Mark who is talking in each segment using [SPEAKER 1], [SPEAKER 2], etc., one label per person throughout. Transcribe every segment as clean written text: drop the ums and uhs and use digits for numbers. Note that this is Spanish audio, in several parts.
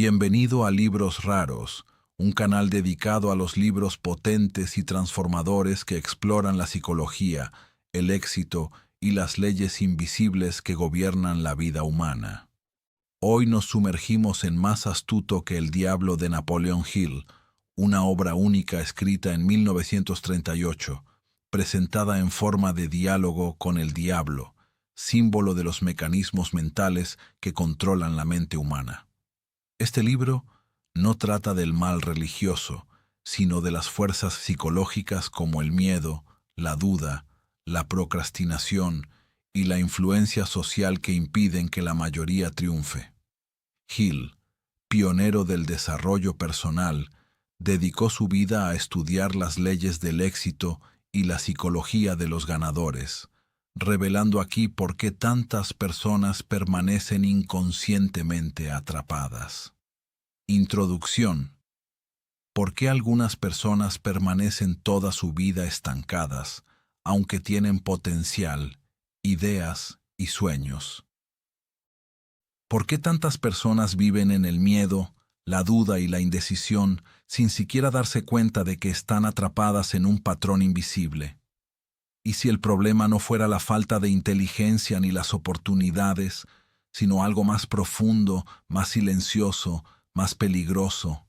[SPEAKER 1] Bienvenido a Libros Raros, un canal dedicado a los libros potentes y transformadores que exploran la psicología, el éxito y las leyes invisibles que gobiernan la vida humana. Hoy nos sumergimos en Más astuto que el diablo de Napoleon Hill, una obra única escrita en 1938, presentada en forma de diálogo con el diablo, símbolo de los mecanismos mentales que controlan la mente humana. Este libro no trata del mal religioso, sino de las fuerzas psicológicas como el miedo, la duda, la procrastinación y la influencia social que impiden que la mayoría triunfe. Hill, pionero del desarrollo personal, dedicó su vida a estudiar las leyes del éxito y la psicología de los ganadores, revelando aquí por qué tantas personas permanecen inconscientemente atrapadas. Introducción. ¿Por qué algunas personas permanecen toda su vida estancadas, aunque tienen potencial, ideas y sueños? ¿Por qué tantas personas viven en el miedo, la duda y la indecisión sin siquiera darse cuenta de que están atrapadas en un patrón invisible? ¿Y si el problema no fuera la falta de inteligencia ni las oportunidades, sino algo más profundo, más silencioso, más peligroso?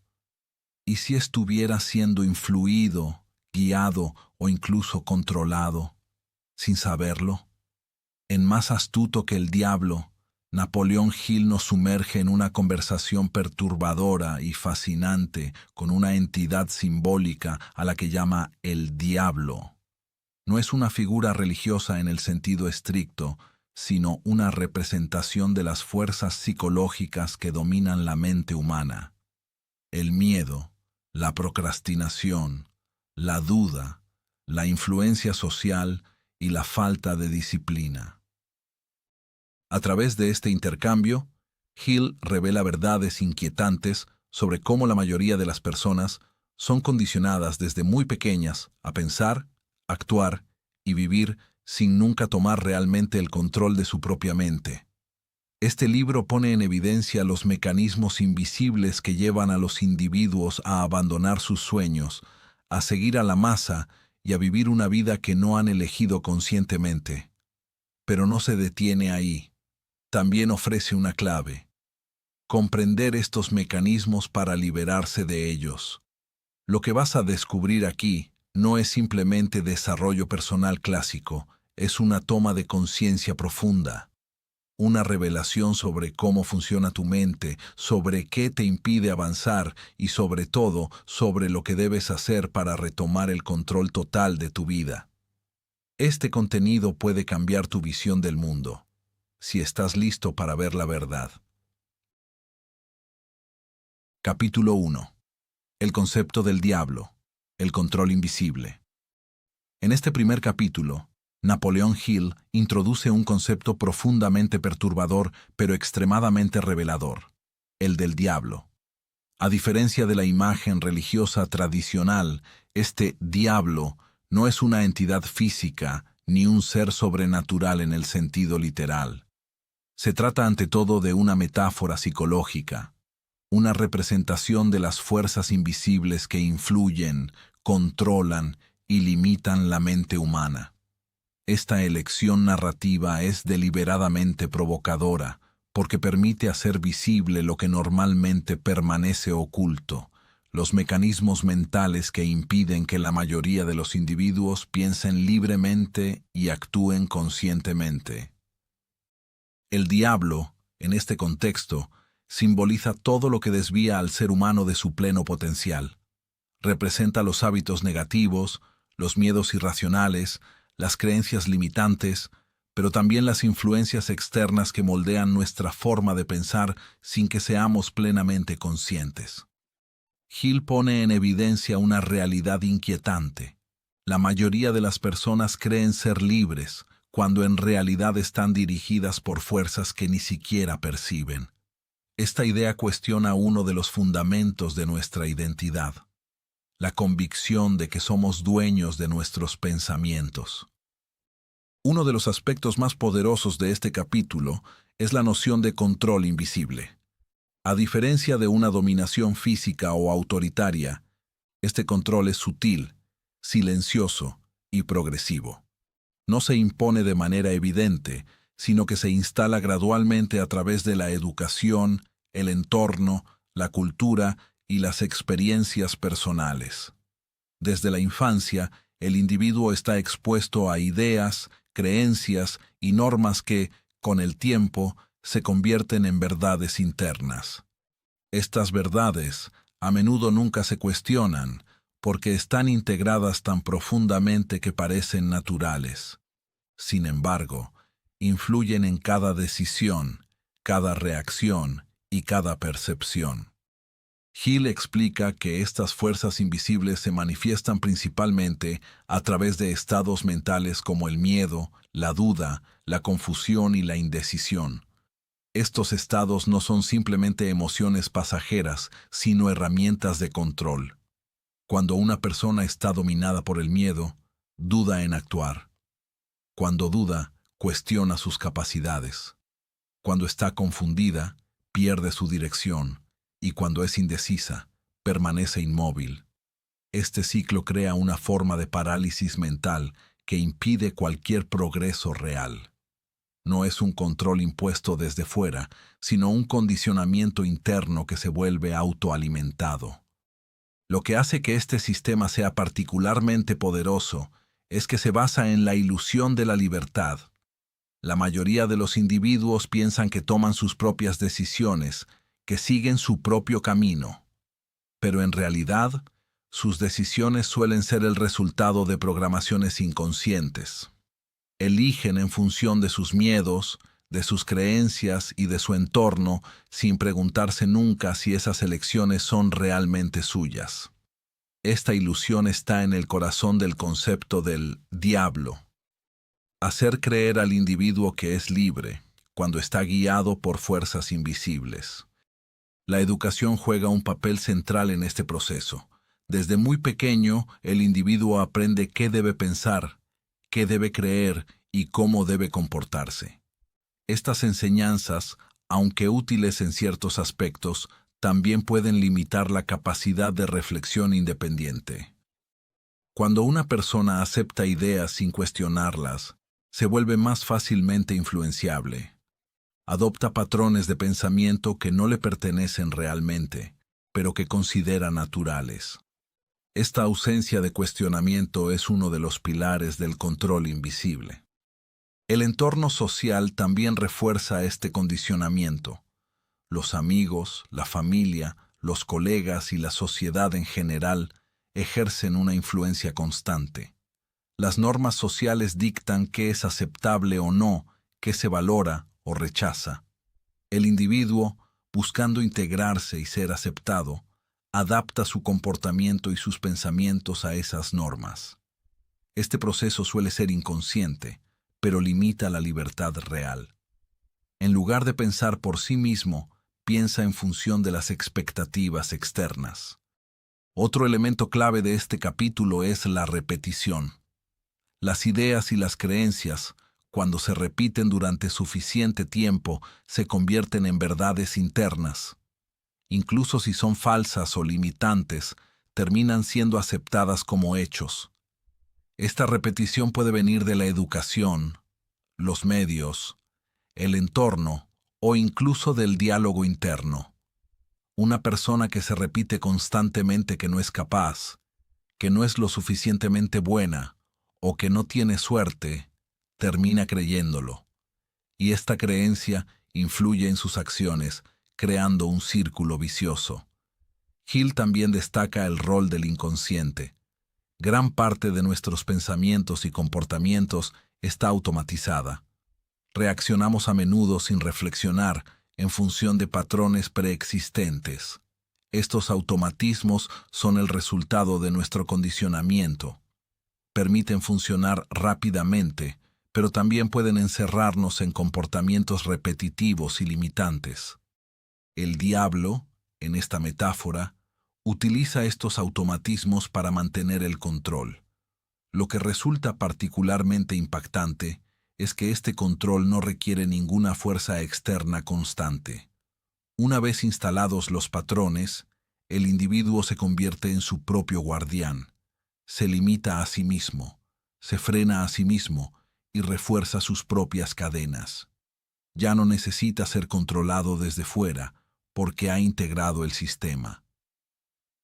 [SPEAKER 1] ¿Y si estuviera siendo influido, guiado o incluso controlado, sin saberlo? En Más astuto que el diablo, Napoleon Hill nos sumerge en una conversación perturbadora y fascinante con una entidad simbólica a la que llama el diablo. No es una figura religiosa en el sentido estricto, sino una representación de las fuerzas psicológicas que dominan la mente humana. El miedo, la procrastinación, la duda, la influencia social y la falta de disciplina. A través de este intercambio, Hill revela verdades inquietantes sobre cómo la mayoría de las personas son condicionadas desde muy pequeñas a pensar, actuar y vivir sin nunca tomar realmente el control de su propia mente. Este libro pone en evidencia los mecanismos invisibles que llevan a los individuos a abandonar sus sueños, a seguir a la masa y a vivir una vida que no han elegido conscientemente. Pero no se detiene ahí. También ofrece una clave: comprender estos mecanismos para liberarse de ellos. Lo que vas a descubrir aquí no es simplemente desarrollo personal clásico, es una toma de conciencia profunda, una revelación sobre cómo funciona tu mente, sobre qué te impide avanzar y sobre todo sobre lo que debes hacer para retomar el control total de tu vida. Este contenido puede cambiar tu visión del mundo, si estás listo para ver la verdad. Capítulo 1. El concepto del diablo, el control invisible. En este primer capítulo, Napoleon Hill introduce un concepto profundamente perturbador pero extremadamente revelador: el del diablo. A diferencia de la imagen religiosa tradicional, este diablo no es una entidad física ni un ser sobrenatural en el sentido literal. Se trata ante todo de una metáfora psicológica, una representación de las fuerzas invisibles que influyen, controlan y limitan la mente humana. Esta elección narrativa es deliberadamente provocadora, porque permite hacer visible lo que normalmente permanece oculto, los mecanismos mentales que impiden que la mayoría de los individuos piensen libremente y actúen conscientemente. El diablo, en este contexto, simboliza todo lo que desvía al ser humano de su pleno potencial. Representa los hábitos negativos, los miedos irracionales, las creencias limitantes, pero también las influencias externas que moldean nuestra forma de pensar sin que seamos plenamente conscientes. Hill pone en evidencia una realidad inquietante. La mayoría de las personas creen ser libres, cuando en realidad están dirigidas por fuerzas que ni siquiera perciben. Esta idea cuestiona uno de los fundamentos de nuestra identidad: la convicción de que somos dueños de nuestros pensamientos. Uno de los aspectos más poderosos de este capítulo es la noción de control invisible. A diferencia de una dominación física o autoritaria, este control es sutil, silencioso y progresivo. No se impone de manera evidente, sino que se instala gradualmente a través de la educación, el entorno, la cultura y las experiencias personales. Desde la infancia, el individuo está expuesto a ideas, creencias y normas que, con el tiempo, se convierten en verdades internas. Estas verdades a menudo nunca se cuestionan, porque están integradas tan profundamente que parecen naturales. Sin embargo, influyen en cada decisión, cada reacción y cada percepción. Hill explica que estas fuerzas invisibles se manifiestan principalmente a través de estados mentales como el miedo, la duda, la confusión y la indecisión. Estos estados no son simplemente emociones pasajeras, sino herramientas de control. Cuando una persona está dominada por el miedo, duda en actuar. Cuando duda, cuestiona sus capacidades. Cuando está confundida, pierde su dirección. Y cuando es indecisa, permanece inmóvil. Este ciclo crea una forma de parálisis mental que impide cualquier progreso real. No es un control impuesto desde fuera, sino un condicionamiento interno que se vuelve autoalimentado. Lo que hace que este sistema sea particularmente poderoso es que se basa en la ilusión de la libertad. La mayoría de los individuos piensan que toman sus propias decisiones, que siguen su propio camino. Pero en realidad, sus decisiones suelen ser el resultado de programaciones inconscientes. Eligen en función de sus miedos, de sus creencias y de su entorno, sin preguntarse nunca si esas elecciones son realmente suyas. Esta ilusión está en el corazón del concepto del diablo. Hacer creer al individuo que es libre, cuando está guiado por fuerzas invisibles. La educación juega un papel central en este proceso. Desde muy pequeño, el individuo aprende qué debe pensar, qué debe creer y cómo debe comportarse. Estas enseñanzas, aunque útiles en ciertos aspectos, también pueden limitar la capacidad de reflexión independiente. Cuando una persona acepta ideas sin cuestionarlas, se vuelve más fácilmente influenciable. Adopta patrones de pensamiento que no le pertenecen realmente, pero que considera naturales. Esta ausencia de cuestionamiento es uno de los pilares del control invisible. El entorno social también refuerza este condicionamiento. Los amigos, la familia, los colegas y la sociedad en general ejercen una influencia constante. Las normas sociales dictan qué es aceptable o no, qué se valora o rechaza. El individuo, buscando integrarse y ser aceptado, adapta su comportamiento y sus pensamientos a esas normas. Este proceso suele ser inconsciente, pero limita la libertad real. En lugar de pensar por sí mismo, piensa en función de las expectativas externas. Otro elemento clave de este capítulo es la repetición. Las ideas y las creencias, cuando se repiten durante suficiente tiempo, se convierten en verdades internas. Incluso si son falsas o limitantes, terminan siendo aceptadas como hechos. Esta repetición puede venir de la educación, los medios, el entorno o incluso del diálogo interno. Una persona que se repite constantemente que no es capaz, que no es lo suficientemente buena o que no tiene suerte, termina creyéndolo. Y esta creencia influye en sus acciones, creando un círculo vicioso. Hill también destaca el rol del inconsciente. Gran parte de nuestros pensamientos y comportamientos está automatizada. Reaccionamos a menudo sin reflexionar en función de patrones preexistentes. Estos automatismos son el resultado de nuestro condicionamiento. Permiten funcionar rápidamente, pero también pueden encerrarnos en comportamientos repetitivos y limitantes. El diablo, en esta metáfora, utiliza estos automatismos para mantener el control. Lo que resulta particularmente impactante es que este control no requiere ninguna fuerza externa constante. Una vez instalados los patrones, el individuo se convierte en su propio guardián, se limita a sí mismo, se frena a sí mismo y refuerza sus propias cadenas. Ya no necesita ser controlado desde fuera, porque ha integrado el sistema.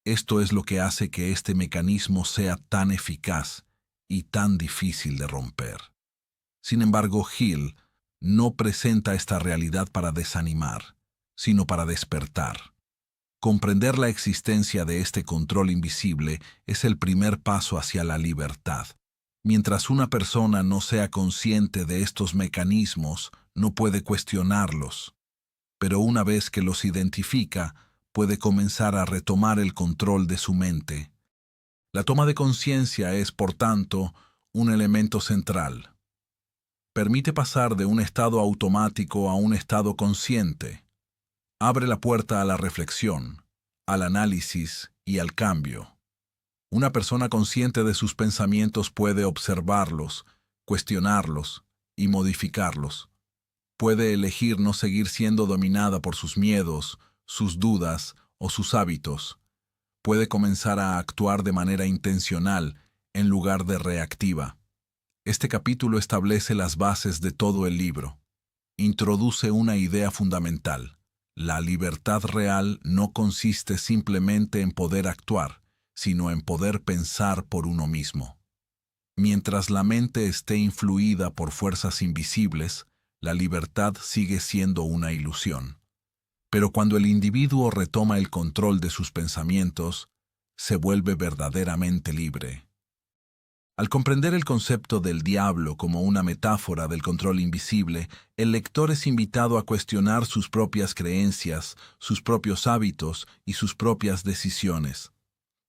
[SPEAKER 1] Esto es lo que hace que este mecanismo sea tan eficaz y tan difícil de romper. Sin embargo, Hill no presenta esta realidad para desanimar, sino para despertar. Comprender la existencia de este control invisible es el primer paso hacia la libertad. Mientras una persona no sea consciente de estos mecanismos, no puede cuestionarlos. Pero una vez que los identifica, puede comenzar a retomar el control de su mente. La toma de conciencia es, por tanto, un elemento central. Permite pasar de un estado automático a un estado consciente. Abre la puerta a la reflexión, al análisis y al cambio. Una persona consciente de sus pensamientos puede observarlos, cuestionarlos y modificarlos. Puede elegir no seguir siendo dominada por sus miedos, sus dudas o sus hábitos. Puede comenzar a actuar de manera intencional en lugar de reactiva. Este capítulo establece las bases de todo el libro. Introduce una idea fundamental. La libertad real no consiste simplemente en poder actuar, sino en poder pensar por uno mismo. Mientras la mente esté influida por fuerzas invisibles, la libertad sigue siendo una ilusión. Pero cuando el individuo retoma el control de sus pensamientos, se vuelve verdaderamente libre. Al comprender el concepto del diablo como una metáfora del control invisible, el lector es invitado a cuestionar sus propias creencias, sus propios hábitos y sus propias decisiones.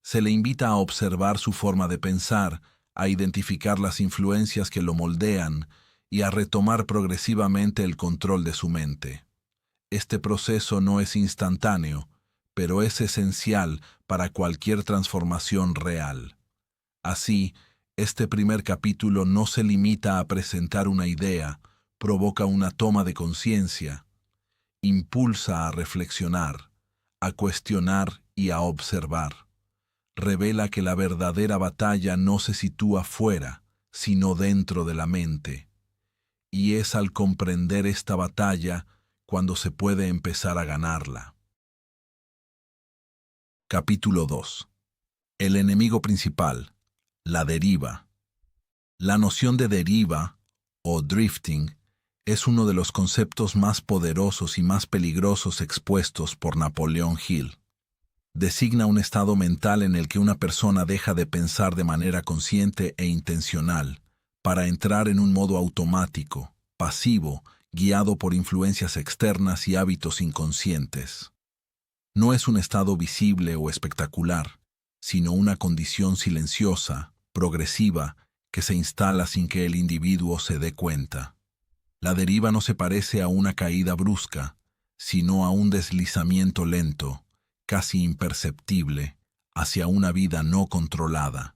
[SPEAKER 1] Se le invita a observar su forma de pensar, a identificar las influencias que lo moldean y a retomar progresivamente el control de su mente. Este proceso no es instantáneo, pero es esencial para cualquier transformación real. Así, este primer capítulo no se limita a presentar una idea, provoca una toma de conciencia, impulsa a reflexionar, a cuestionar y a observar. Revela que la verdadera batalla no se sitúa fuera, sino dentro de la mente. Y es al comprender esta batalla cuando se puede empezar a ganarla. Capítulo 2. El enemigo principal. La deriva. La noción de deriva, o drifting, es uno de los conceptos más poderosos y más peligrosos expuestos por Napoleón Hill. Designa un estado mental en el que una persona deja de pensar de manera consciente e intencional, para entrar en un modo automático, pasivo, guiado por influencias externas y hábitos inconscientes. No es un estado visible o espectacular, sino una condición silenciosa, progresiva, que se instala sin que el individuo se dé cuenta. La deriva no se parece a una caída brusca, sino a un deslizamiento lento, casi imperceptible, hacia una vida no controlada.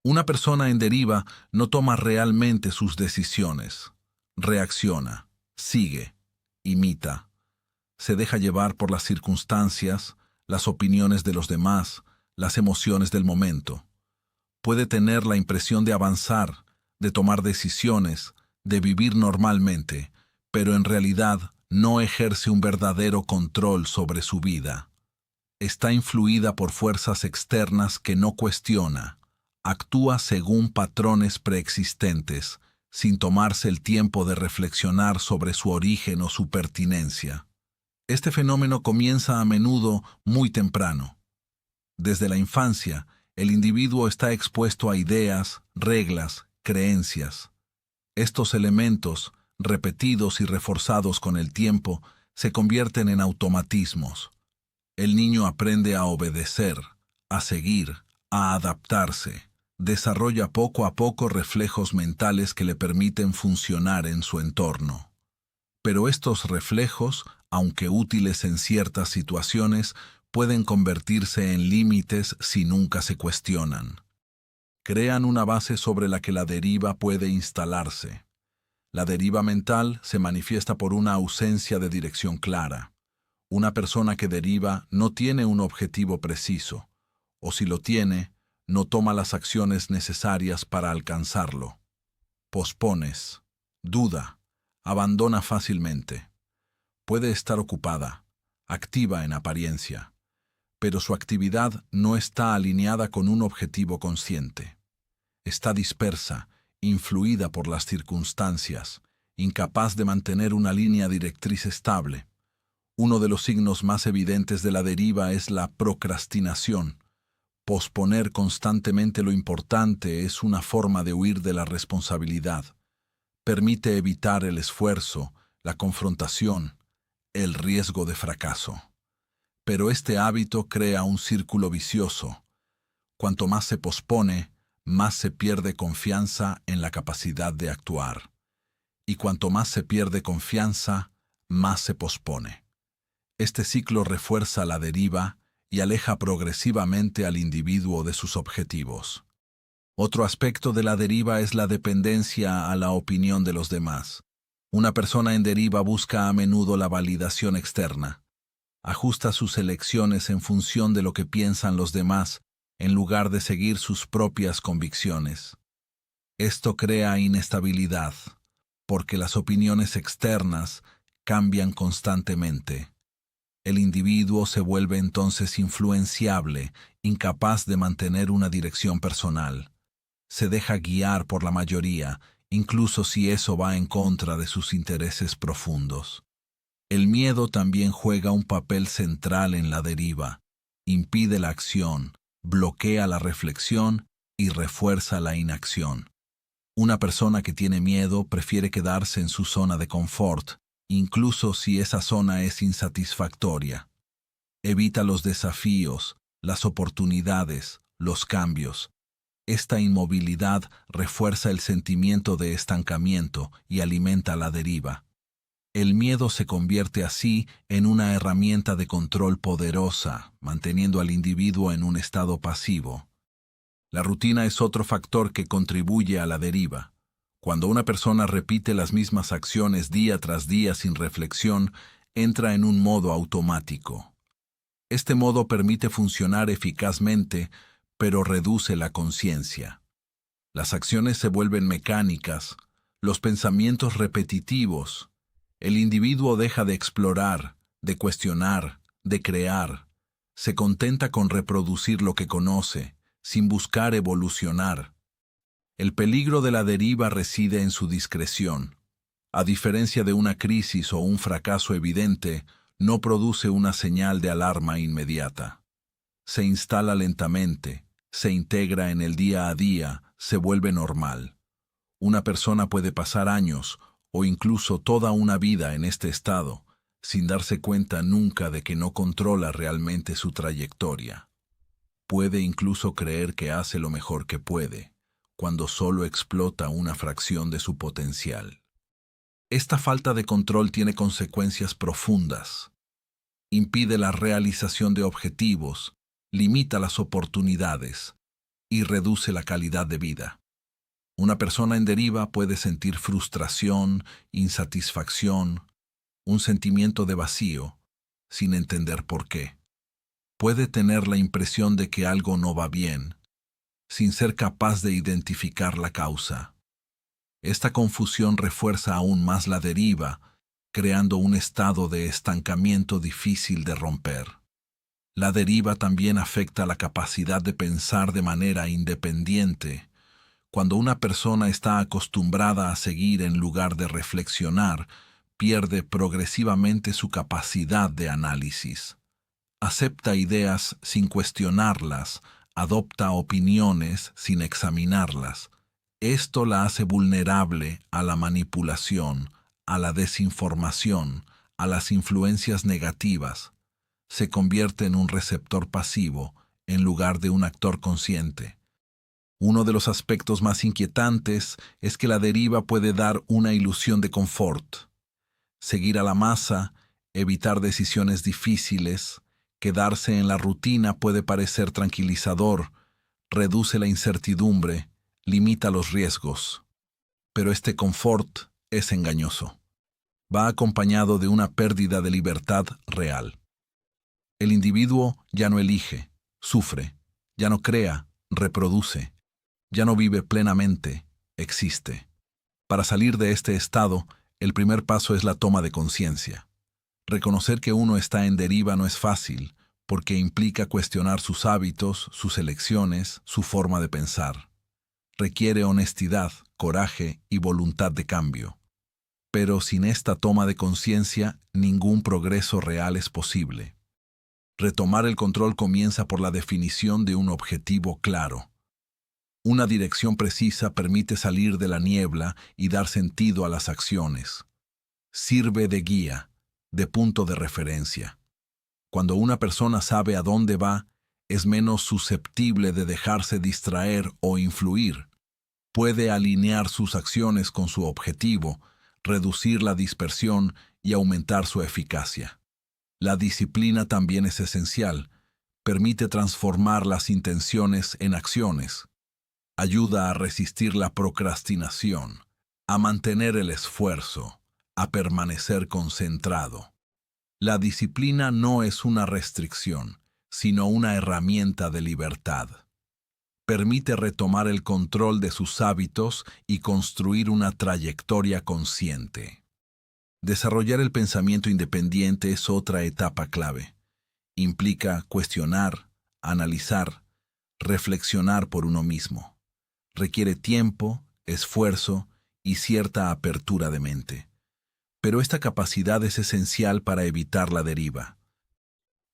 [SPEAKER 1] Una persona en deriva no toma realmente sus decisiones, reacciona, sigue, imita, se deja llevar por las circunstancias, las opiniones de los demás, las emociones del momento. Puede tener la impresión de avanzar, de tomar decisiones, de vivir normalmente, pero en realidad no ejerce un verdadero control sobre su vida. Está influida por fuerzas externas que no cuestiona, actúa según patrones preexistentes, sin tomarse el tiempo de reflexionar sobre su origen o su pertinencia. Este fenómeno comienza a menudo muy temprano. Desde la infancia, el individuo está expuesto a ideas, reglas, creencias. Estos elementos, repetidos y reforzados con el tiempo, se convierten en automatismos. El niño aprende a obedecer, a seguir, a adaptarse. Desarrolla poco a poco reflejos mentales que le permiten funcionar en su entorno. Pero estos reflejos, aunque útiles en ciertas situaciones, pueden convertirse en límites si nunca se cuestionan. Crean una base sobre la que la deriva puede instalarse. La deriva mental se manifiesta por una ausencia de dirección clara, Una persona que deriva no tiene un objetivo preciso, o si lo tiene, no toma las acciones necesarias para alcanzarlo. Pospones, duda, abandona fácilmente. Puede estar ocupada, activa en apariencia, pero su actividad no está alineada con un objetivo consciente. Está dispersa, influida por las circunstancias, incapaz de mantener una línea directriz estable. Uno de los signos más evidentes de la deriva es la procrastinación. Posponer constantemente lo importante es una forma de huir de la responsabilidad. Permite evitar el esfuerzo, la confrontación, el riesgo de fracaso. Pero este hábito crea un círculo vicioso. Cuanto más se pospone, más se pierde confianza en la capacidad de actuar. Y cuanto más se pierde confianza, más se pospone. Este ciclo refuerza la deriva y aleja progresivamente al individuo de sus objetivos. Otro aspecto de la deriva es la dependencia a la opinión de los demás. Una persona en deriva busca a menudo la validación externa. Ajusta sus elecciones en función de lo que piensan los demás, en lugar de seguir sus propias convicciones. Esto crea inestabilidad, porque las opiniones externas cambian constantemente. El individuo se vuelve entonces influenciable, incapaz de mantener una dirección personal. Se deja guiar por la mayoría, incluso si eso va en contra de sus intereses profundos. El miedo también juega un papel central en la deriva. Impide la acción, bloquea la reflexión y refuerza la inacción. Una persona que tiene miedo prefiere quedarse en su zona de confort, incluso si esa zona es insatisfactoria. Evita los desafíos, las oportunidades, los cambios. Esta inmovilidad refuerza el sentimiento de estancamiento y alimenta la deriva. El miedo se convierte así en una herramienta de control poderosa, manteniendo al individuo en un estado pasivo. La rutina es otro factor que contribuye a la deriva. Cuando una persona repite las mismas acciones día tras día sin reflexión, entra en un modo automático. Este modo permite funcionar eficazmente, pero reduce la conciencia. Las acciones se vuelven mecánicas, los pensamientos repetitivos. El individuo deja de explorar, de cuestionar, de crear. Se contenta con reproducir lo que conoce, sin buscar evolucionar. El peligro de la deriva reside en su discreción. A diferencia de una crisis o un fracaso evidente, no produce una señal de alarma inmediata. Se instala lentamente, se integra en el día a día, se vuelve normal. Una persona puede pasar años o incluso toda una vida en este estado, sin darse cuenta nunca de que no controla realmente su trayectoria. Puede incluso creer que hace lo mejor que puede, cuando solo explota una fracción de su potencial. Esta falta de control tiene consecuencias profundas. Impide la realización de objetivos, limita las oportunidades y reduce la calidad de vida. Una persona en deriva puede sentir frustración, insatisfacción, un sentimiento de vacío, sin entender por qué. Puede tener la impresión de que algo no va bien, sin ser capaz de identificar la causa. Esta confusión refuerza aún más la deriva, creando un estado de estancamiento difícil de romper. La deriva también afecta la capacidad de pensar de manera independiente. Cuando una persona está acostumbrada a seguir en lugar de reflexionar, pierde progresivamente su capacidad de análisis. Acepta ideas sin cuestionarlas, adopta opiniones sin examinarlas. Esto la hace vulnerable a la manipulación, a la desinformación, a las influencias negativas. Se convierte en un receptor pasivo en lugar de un actor consciente. Uno de los aspectos más inquietantes es que la deriva puede dar una ilusión de confort. Seguir a la masa, evitar decisiones difíciles, quedarse en la rutina puede parecer tranquilizador, reduce la incertidumbre, limita los riesgos. Pero este confort es engañoso. va acompañado de una pérdida de libertad real. El individuo ya no elige, sufre, ya no crea, reproduce, ya no vive plenamente, existe. Para salir de este estado, el primer paso es la toma de conciencia. Reconocer que uno está en deriva no es fácil, porque implica cuestionar sus hábitos, sus elecciones, su forma de pensar. Requiere honestidad, coraje y voluntad de cambio. Pero sin esta toma de conciencia, ningún progreso real es posible. Retomar el control comienza por la definición de un objetivo claro. Una dirección precisa permite salir de la niebla y dar sentido a las acciones. Sirve de guía, de punto de referencia. Cuando una persona sabe a dónde va, es menos susceptible de dejarse distraer o influir. Puede alinear sus acciones con su objetivo, reducir la dispersión y aumentar su eficacia. La disciplina también es esencial. Permite transformar las intenciones en acciones. Ayuda a resistir la procrastinación, a mantener el esfuerzo, a permanecer concentrado. La disciplina no es una restricción, sino una herramienta de libertad. Permite retomar el control de sus hábitos y construir una trayectoria consciente. Desarrollar el pensamiento independiente es otra etapa clave. Implica cuestionar, analizar, reflexionar por uno mismo. Requiere tiempo, esfuerzo y cierta apertura de mente. Pero esta capacidad es esencial para evitar la deriva.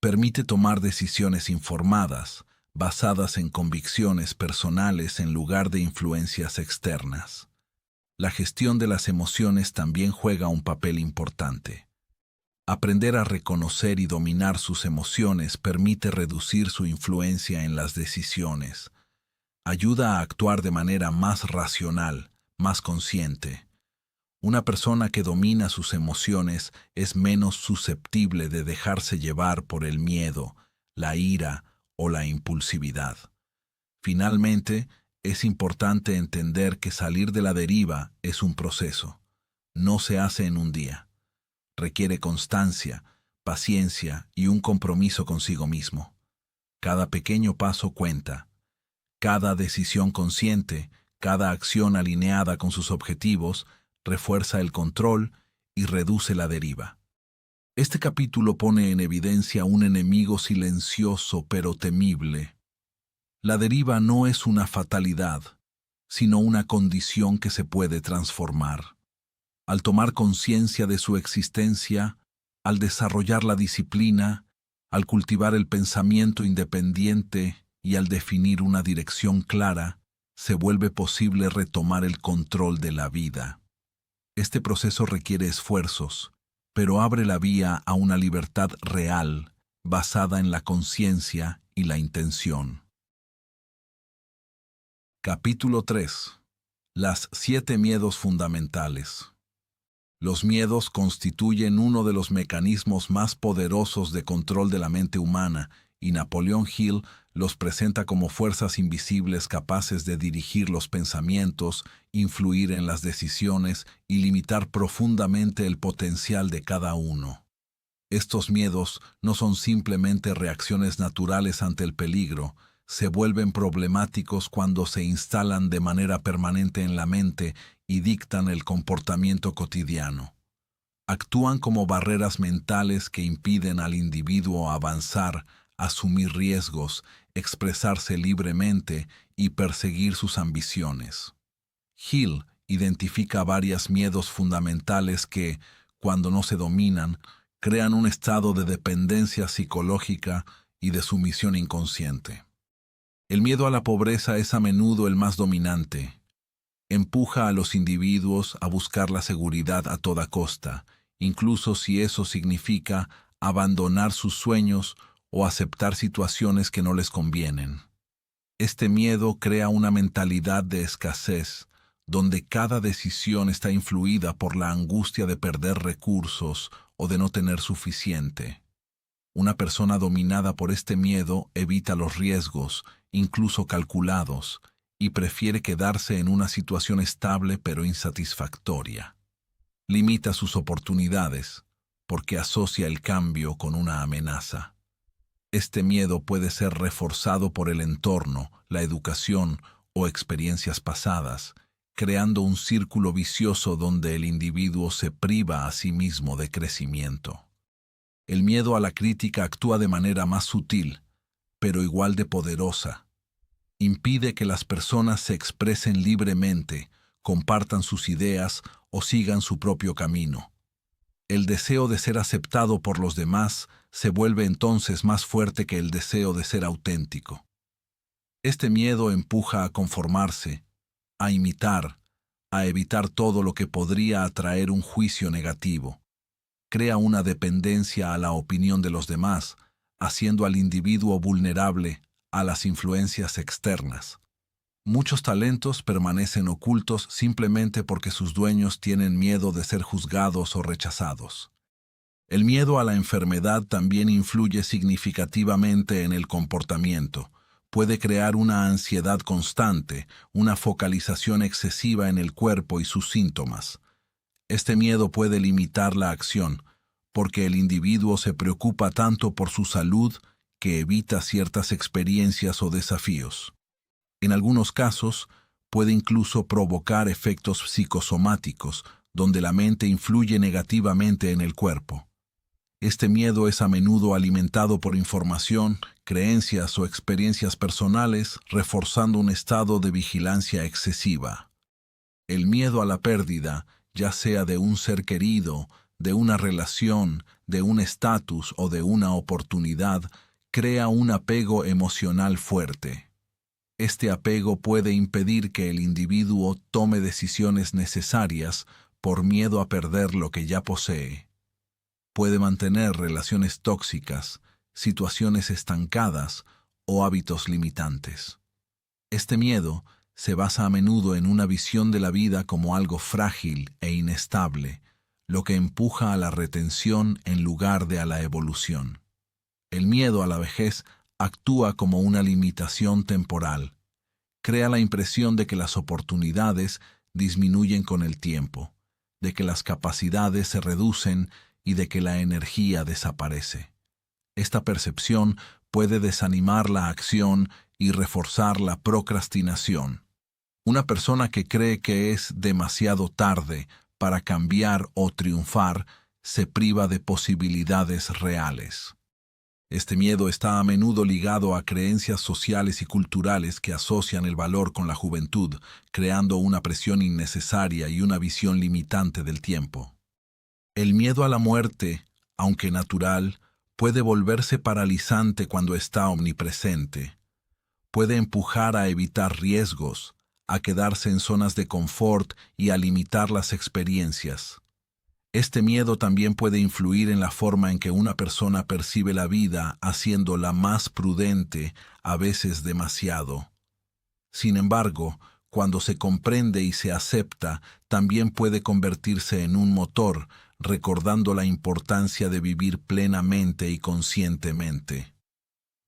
[SPEAKER 1] Permite tomar decisiones informadas, basadas en convicciones personales en lugar de influencias externas. La gestión de las emociones también juega un papel importante. Aprender a reconocer y dominar sus emociones permite reducir su influencia en las decisiones. Ayuda a actuar de manera más racional, más consciente. Una persona que domina sus emociones es menos susceptible de dejarse llevar por el miedo, la ira o la impulsividad. Finalmente, es importante entender que salir de la deriva es un proceso. No se hace en un día. Requiere constancia, paciencia y un compromiso consigo mismo. Cada pequeño paso cuenta. Cada decisión consciente, cada acción alineada con sus objetivos, refuerza el control y reduce la deriva. Este capítulo pone en evidencia un enemigo silencioso pero temible. La deriva no es una fatalidad, sino una condición que se puede transformar. Al tomar conciencia de su existencia, al desarrollar la disciplina, al cultivar el pensamiento independiente y al definir una dirección clara, se vuelve posible retomar el control de la vida. Este proceso requiere esfuerzos, pero abre la vía a una libertad real, basada en la conciencia y la intención. Capítulo 3. Las 7 miedos fundamentales. Los miedos constituyen uno de los mecanismos más poderosos de control de la mente humana, y Napoleon Hill los presenta como fuerzas invisibles capaces de dirigir los pensamientos, influir en las decisiones y limitar profundamente el potencial de cada uno. Estos miedos no son simplemente reacciones naturales ante el peligro, se vuelven problemáticos cuando se instalan de manera permanente en la mente y dictan el comportamiento cotidiano. Actúan como barreras mentales que impiden al individuo avanzar, asumir riesgos, expresarse libremente y perseguir sus ambiciones. Hill identifica varios miedos fundamentales que, cuando no se dominan, crean un estado de dependencia psicológica y de sumisión inconsciente. El miedo a la pobreza es a menudo el más dominante. Empuja a los individuos a buscar la seguridad a toda costa, incluso si eso significa abandonar sus sueños o aceptar situaciones que no les convienen. Este miedo crea una mentalidad de escasez, donde cada decisión está influida por la angustia de perder recursos o de no tener suficiente. Una persona dominada por este miedo evita los riesgos, incluso calculados, y prefiere quedarse en una situación estable pero insatisfactoria. limita sus oportunidades, porque asocia el cambio con una amenaza. Este miedo puede ser reforzado por el entorno, la educación o experiencias pasadas, creando un círculo vicioso donde el individuo se priva a sí mismo de crecimiento. El miedo a la crítica actúa de manera más sutil, pero igual de poderosa. Impide que las personas se expresen libremente, compartan sus ideas o sigan su propio camino. El deseo de ser aceptado por los demás se vuelve entonces más fuerte que el deseo de ser auténtico. Este miedo empuja a conformarse, a imitar, a evitar todo lo que podría atraer un juicio negativo. Crea una dependencia a la opinión de los demás, haciendo al individuo vulnerable a las influencias externas. Muchos talentos permanecen ocultos simplemente porque sus dueños tienen miedo de ser juzgados o rechazados. El miedo a la enfermedad también influye significativamente en el comportamiento. Puede crear una ansiedad constante, una focalización excesiva en el cuerpo y sus síntomas. Este miedo puede limitar la acción, porque el individuo se preocupa tanto por su salud que evita ciertas experiencias o desafíos. En algunos casos, puede incluso provocar efectos psicosomáticos, donde la mente influye negativamente en el cuerpo. Este miedo es a menudo alimentado por información, creencias o experiencias personales, reforzando un estado de vigilancia excesiva. El miedo a la pérdida, ya sea de un ser querido, de una relación, de un estatus o de una oportunidad, crea un apego emocional fuerte. Este apego puede impedir que el individuo tome decisiones necesarias por miedo a perder lo que ya posee. Puede mantener relaciones tóxicas, situaciones estancadas o hábitos limitantes. Este miedo se basa a menudo en una visión de la vida como algo frágil e inestable, lo que empuja a la retención en lugar de a la evolución. El miedo a la vejez actúa como una limitación temporal. Crea la impresión de que las oportunidades disminuyen con el tiempo, de que las capacidades se reducen y de que la energía desaparece. Esta percepción puede desanimar la acción y reforzar la procrastinación. Una persona que cree que es demasiado tarde para cambiar o triunfar se priva de posibilidades reales. Este miedo está a menudo ligado a creencias sociales y culturales que asocian el valor con la juventud, creando una presión innecesaria y una visión limitante del tiempo. El miedo a la muerte, aunque natural, puede volverse paralizante cuando está omnipresente. Puede empujar a evitar riesgos, a quedarse en zonas de confort y a limitar las experiencias. Este miedo también puede influir en la forma en que una persona percibe la vida, haciéndola más prudente, a veces demasiado. Sin embargo, cuando se comprende y se acepta, también puede convertirse en un motor, recordando la importancia de vivir plenamente y conscientemente.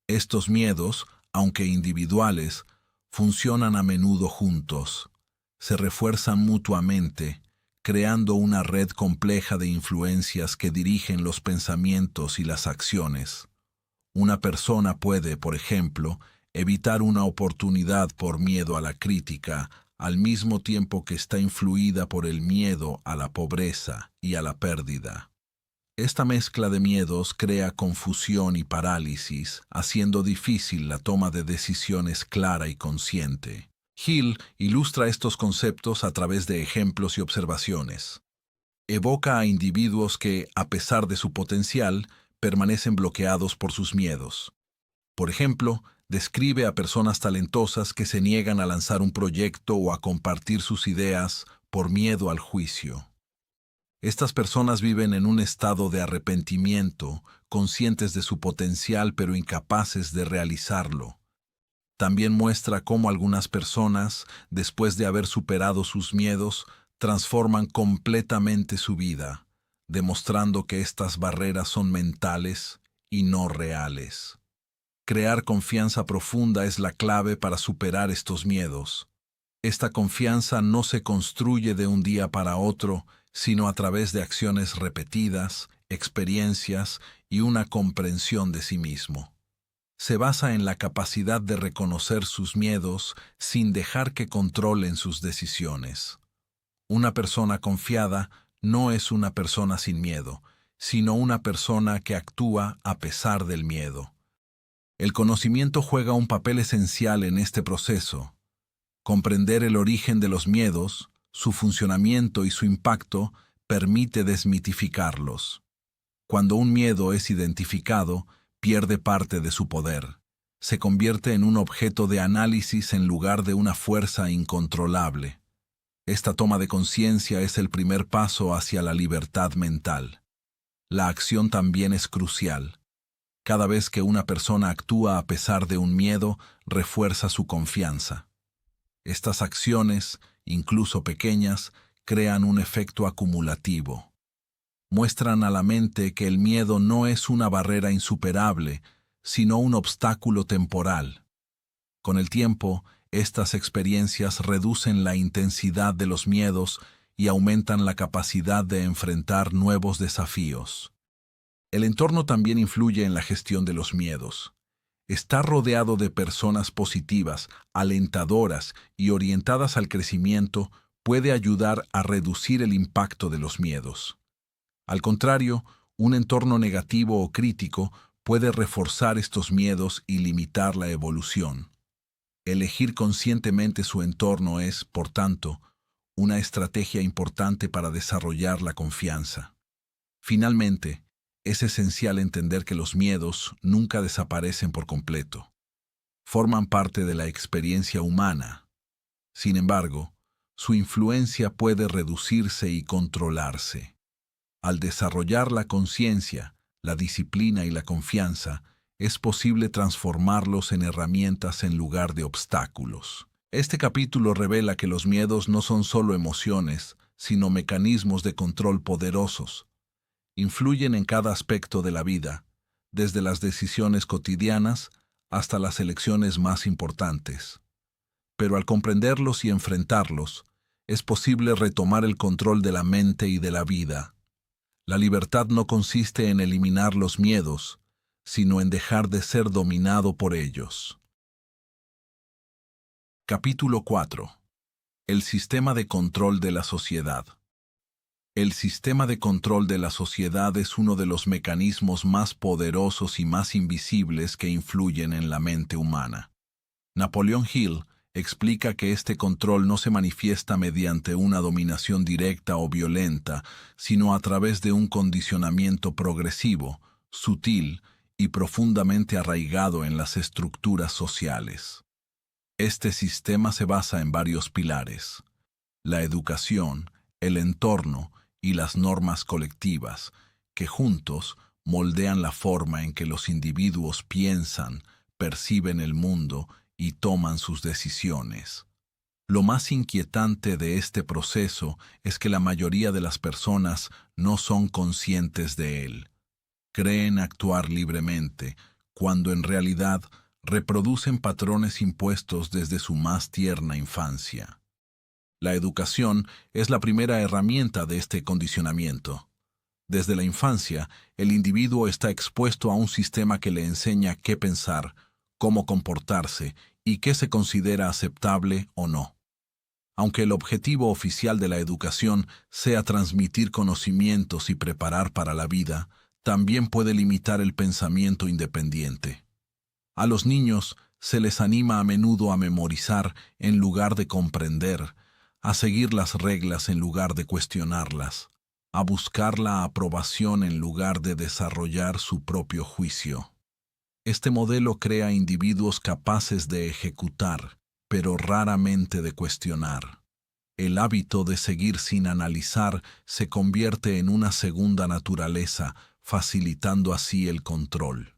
[SPEAKER 1] Estos miedos, aunque individuales, funcionan a menudo juntos. Se refuerzan mutuamente, creando una red compleja de influencias que dirigen los pensamientos y las acciones. Una persona puede, por ejemplo, evitar una oportunidad por miedo a la crítica, al mismo tiempo que está influida por el miedo a la pobreza y a la pérdida. Esta mezcla de miedos crea confusión y parálisis, haciendo difícil la toma de decisiones clara y consciente. Hill ilustra estos conceptos a través de ejemplos y observaciones. Evoca a individuos que, a pesar de su potencial, permanecen bloqueados por sus miedos. Por ejemplo, describe a personas talentosas que se niegan a lanzar un proyecto o a compartir sus ideas por miedo al juicio. Estas personas viven en un estado de arrepentimiento, conscientes de su potencial pero incapaces de realizarlo. También muestra cómo algunas personas, después de haber superado sus miedos, transforman completamente su vida, demostrando que estas barreras son mentales y no reales. Crear confianza profunda es la clave para superar estos miedos. Esta confianza no se construye de un día para otro, sino a través de acciones repetidas, experiencias y una comprensión de sí mismo. Se basa en la capacidad de reconocer sus miedos sin dejar que controlen sus decisiones. Una persona confiada no es una persona sin miedo, sino una persona que actúa a pesar del miedo. El conocimiento juega un papel esencial en este proceso. Comprender el origen de los miedos, su funcionamiento y su impacto permite desmitificarlos. Cuando un miedo es identificado, pierde parte de su poder. Se convierte en un objeto de análisis en lugar de una fuerza incontrolable. Esta toma de conciencia es el primer paso hacia la libertad mental. La acción también es crucial. Cada vez que una persona actúa a pesar de un miedo, refuerza su confianza. Estas acciones, incluso pequeñas, crean un efecto acumulativo. Muestran a la mente que el miedo no es una barrera insuperable, sino un obstáculo temporal. Con el tiempo, estas experiencias reducen la intensidad de los miedos y aumentan la capacidad de enfrentar nuevos desafíos. El entorno también influye en la gestión de los miedos. Estar rodeado de personas positivas, alentadoras y orientadas al crecimiento puede ayudar a reducir el impacto de los miedos. Al contrario, un entorno negativo o crítico puede reforzar estos miedos y limitar la evolución. Elegir conscientemente su entorno es, por tanto, una estrategia importante para desarrollar la confianza. Finalmente, es esencial entender que los miedos nunca desaparecen por completo. Forman parte de la experiencia humana. Sin embargo, su influencia puede reducirse y controlarse. Al desarrollar la conciencia, la disciplina y la confianza, es posible transformarlos en herramientas en lugar de obstáculos. Este capítulo revela que los miedos no son solo emociones, sino mecanismos de control poderosos. Influyen en cada aspecto de la vida, desde las decisiones cotidianas hasta las elecciones más importantes. Pero al comprenderlos y enfrentarlos, es posible retomar el control de la mente y de la vida. La libertad no consiste en eliminar los miedos, sino en dejar de ser dominado por ellos. Capítulo 4. El sistema de control de la sociedad. El sistema de control de la sociedad es uno de los mecanismos más poderosos y más invisibles que influyen en la mente humana. Napoleon Hill explica que este control no se manifiesta mediante una dominación directa o violenta, sino a través de un condicionamiento progresivo, sutil y profundamente arraigado en las estructuras sociales. Este sistema se basa en varios pilares: la educación, el entorno y las normas colectivas, que juntos moldean la forma en que los individuos piensan, perciben el mundo y toman sus decisiones. Lo más inquietante de este proceso es que la mayoría de las personas no son conscientes de él. Creen actuar libremente, cuando en realidad reproducen patrones impuestos desde su más tierna infancia. La educación es la primera herramienta de este condicionamiento. Desde la infancia, el individuo está expuesto a un sistema que le enseña qué pensar, cómo comportarse y qué se considera aceptable o no. Aunque el objetivo oficial de la educación sea transmitir conocimientos y preparar para la vida, también puede limitar el pensamiento independiente. A los niños se les anima a menudo a memorizar en lugar de comprender, a seguir las reglas en lugar de cuestionarlas, a buscar la aprobación en lugar de desarrollar su propio juicio. Este modelo crea individuos capaces de ejecutar, pero raramente de cuestionar. El hábito de seguir sin analizar se convierte en una segunda naturaleza, facilitando así el control.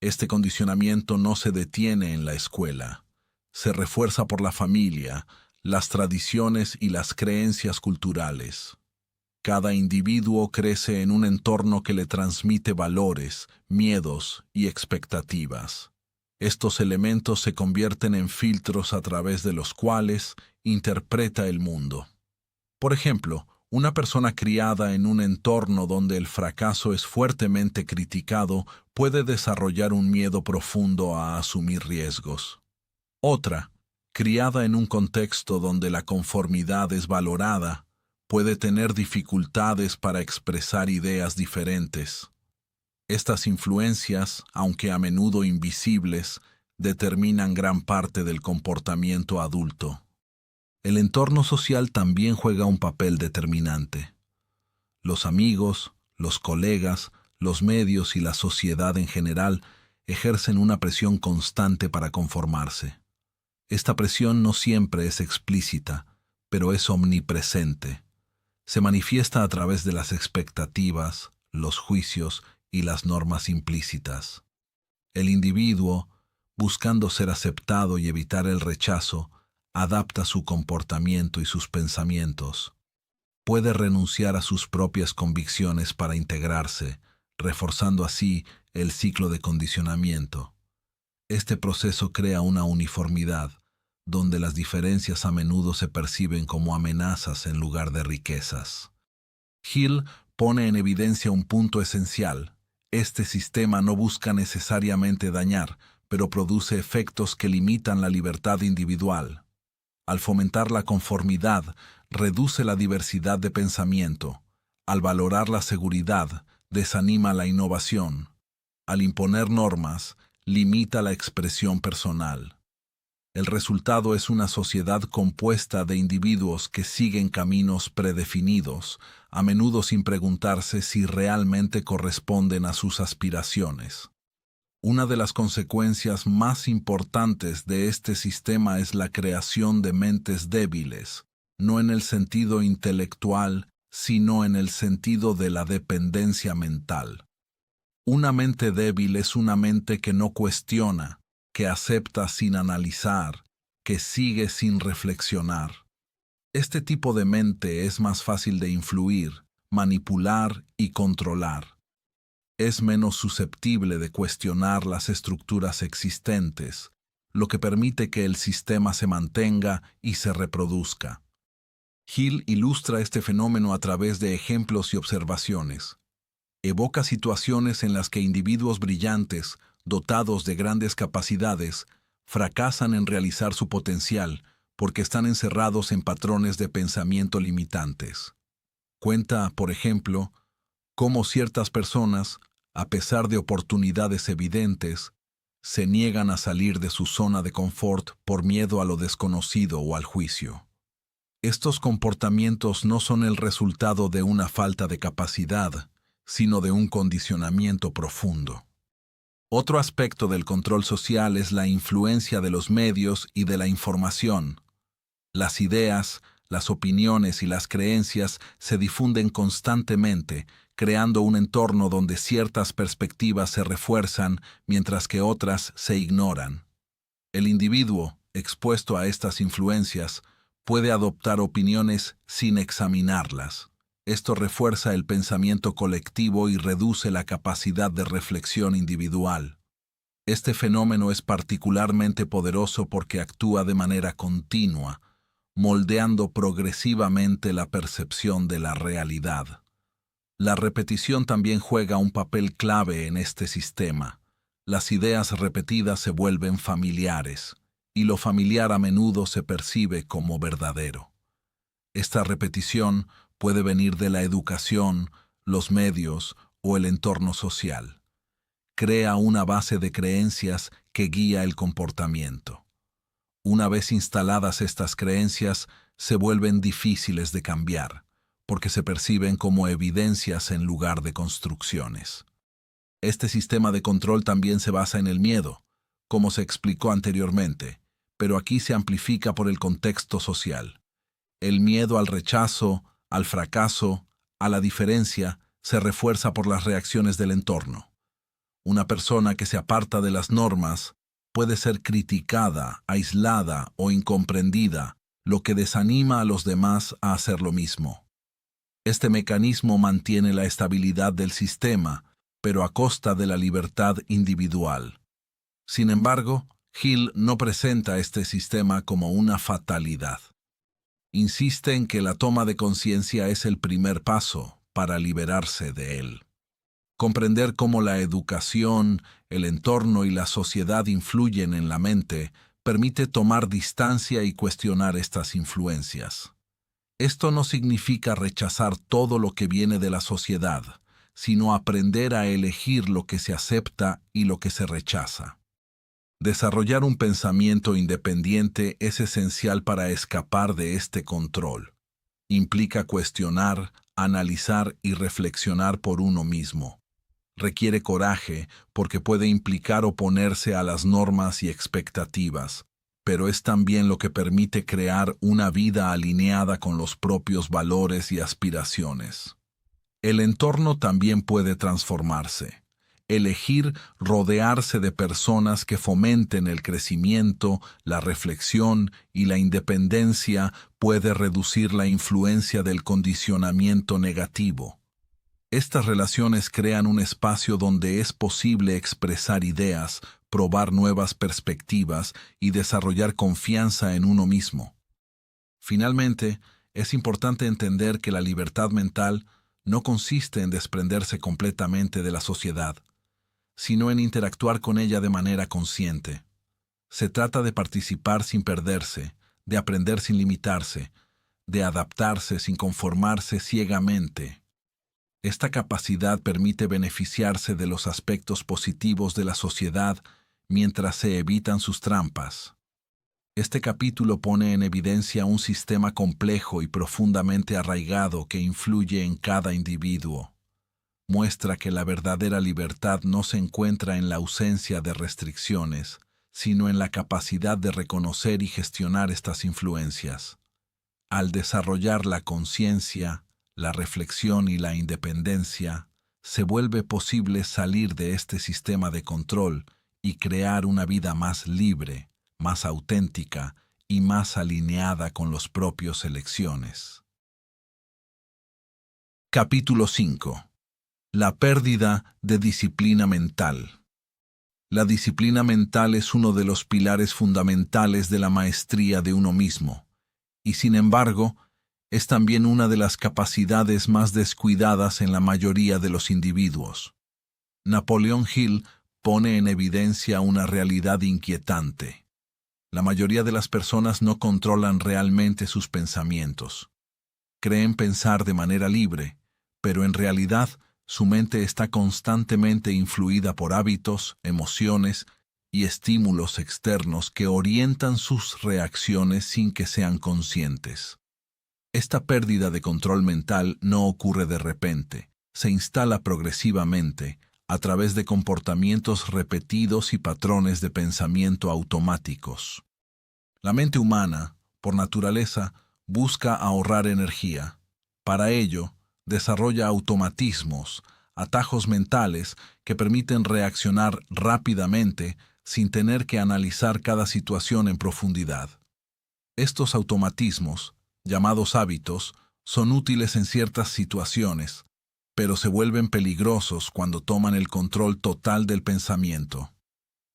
[SPEAKER 1] Este condicionamiento no se detiene en la escuela. Se refuerza por la familia, las tradiciones y las creencias culturales. Cada individuo crece en un entorno que le transmite valores, miedos y expectativas. Estos elementos se convierten en filtros a través de los cuales interpreta el mundo. Por ejemplo, Una persona criada en un entorno donde el fracaso es fuertemente criticado puede desarrollar un miedo profundo a asumir riesgos. Otra, criada en un contexto donde la conformidad es valorada, puede tener dificultades para expresar ideas diferentes. Estas influencias, aunque a menudo invisibles, determinan gran parte del comportamiento adulto. El entorno social también juega un papel determinante. Los amigos, los colegas, los medios y la sociedad en general ejercen una presión constante para conformarse. Esta presión no siempre es explícita, pero es omnipresente. Se manifiesta a través de las expectativas, los juicios y las normas implícitas. El individuo, buscando ser aceptado y evitar el rechazo, adapta su comportamiento y sus pensamientos. Puede renunciar a sus propias convicciones para integrarse, reforzando así el ciclo de condicionamiento. Este proceso crea una uniformidad, donde las diferencias a menudo se perciben como amenazas en lugar de riquezas. Hill pone en evidencia un punto esencial. Este sistema no busca necesariamente dañar, pero produce efectos que limitan la libertad individual. Al fomentar la conformidad, reduce la diversidad de pensamiento. Al valorar la seguridad, desanima la innovación. Al imponer normas, limita la expresión personal. El resultado es una sociedad compuesta de individuos que siguen caminos predefinidos, a menudo sin preguntarse si realmente corresponden a sus aspiraciones. Una de las consecuencias más importantes de este sistema es la creación de mentes débiles, no en el sentido intelectual, sino en el sentido de la dependencia mental. Una mente débil es una mente que no cuestiona, que acepta sin analizar, que sigue sin reflexionar. Este tipo de mente es más fácil de influir, manipular y controlar. Es menos susceptible de cuestionar las estructuras existentes, lo que permite que el sistema se mantenga y se reproduzca. Hill ilustra este fenómeno a través de ejemplos y observaciones. Evoca situaciones en las que individuos brillantes, dotados de grandes capacidades, fracasan en realizar su potencial porque están encerrados en patrones de pensamiento limitantes. Cuenta, por ejemplo, cómo ciertas personas, a pesar de oportunidades evidentes, se niegan a salir de su zona de confort por miedo a lo desconocido o al juicio. Estos comportamientos no son el resultado de una falta de capacidad, sino de un condicionamiento profundo. Otro aspecto del control social es la influencia de los medios y de la información. Las ideas, las opiniones y las creencias se difunden constantemente, creando un entorno donde ciertas perspectivas se refuerzan mientras que otras se ignoran. El individuo, expuesto a estas influencias, puede adoptar opiniones sin examinarlas. Esto refuerza el pensamiento colectivo y reduce la capacidad de reflexión individual. Este fenómeno es particularmente poderoso porque actúa de manera continua, moldeando progresivamente la percepción de la realidad. La repetición también juega un papel clave en este sistema. Las ideas repetidas se vuelven familiares, y lo familiar a menudo se percibe como verdadero. Esta repetición puede venir de la educación, los medios o el entorno social. Crea una base de creencias que guía el comportamiento. Una vez instaladas estas creencias, se vuelven difíciles de cambiar, porque se perciben como evidencias en lugar de construcciones. Este sistema de control también se basa en el miedo, como se explicó anteriormente, pero aquí se amplifica por el contexto social. El miedo al rechazo, al fracaso, a la diferencia, se refuerza por las reacciones del entorno. Una persona que se aparta de las normas puede ser criticada, aislada o incomprendida, lo que desanima a los demás a hacer lo mismo. Este mecanismo mantiene la estabilidad del sistema, pero a costa de la libertad individual. Sin embargo, Hill no presenta este sistema como una fatalidad. insiste en que la toma de conciencia es el primer paso para liberarse de él. Comprender cómo la educación, el entorno y la sociedad influyen en la mente permite tomar distancia y cuestionar estas influencias. Esto no significa rechazar todo lo que viene de la sociedad, sino aprender a elegir lo que se acepta y lo que se rechaza. Desarrollar un pensamiento independiente es esencial para escapar de este control. Implica cuestionar, analizar y reflexionar por uno mismo. Requiere coraje porque puede implicar oponerse a las normas y expectativas, pero es también lo que permite crear una vida alineada con los propios valores y aspiraciones. El entorno también puede transformarse. Elegir rodearse de personas que fomenten el crecimiento, la reflexión y la independencia puede reducir la influencia del condicionamiento negativo. Estas relaciones crean un espacio donde es posible expresar ideas, probar nuevas perspectivas y desarrollar confianza en uno mismo. Finalmente, es importante entender que la libertad mental no consiste en desprenderse completamente de la sociedad, sino en interactuar con ella de manera consciente. Se trata de participar sin perderse, de aprender sin limitarse, de adaptarse sin conformarse ciegamente. Esta capacidad permite beneficiarse de los aspectos positivos de la sociedad mientras se evitan sus trampas. Este capítulo pone en evidencia un sistema complejo y profundamente arraigado que influye en cada individuo. Muestra que la verdadera libertad no se encuentra en la ausencia de restricciones, sino en la capacidad de reconocer y gestionar estas influencias. Al desarrollar la conciencia, la reflexión y la independencia, se vuelve posible salir de este sistema de control y crear una vida más libre, más auténtica y más alineada con las propias elecciones. Capítulo 5. La pérdida de disciplina mental. La disciplina mental es uno de los pilares fundamentales de la maestría de uno mismo, y sin embargo, es también una de las capacidades más descuidadas en la mayoría de los individuos. Napoleon Hill pone en evidencia una realidad inquietante. La mayoría de las personas no controlan realmente sus pensamientos. Creen pensar de manera libre, pero en realidad su mente está constantemente influida por hábitos, emociones y estímulos externos que orientan sus reacciones sin que sean conscientes. Esta pérdida de control mental no ocurre de repente, se instala progresivamente a través de comportamientos repetidos y patrones de pensamiento automáticos. La mente humana, por naturaleza, busca ahorrar energía. Para ello, desarrolla automatismos, atajos mentales que permiten reaccionar rápidamente sin tener que analizar cada situación en profundidad. Estos automatismos, llamados hábitos, son útiles en ciertas situaciones, pero se vuelven peligrosos cuando toman el control total del pensamiento.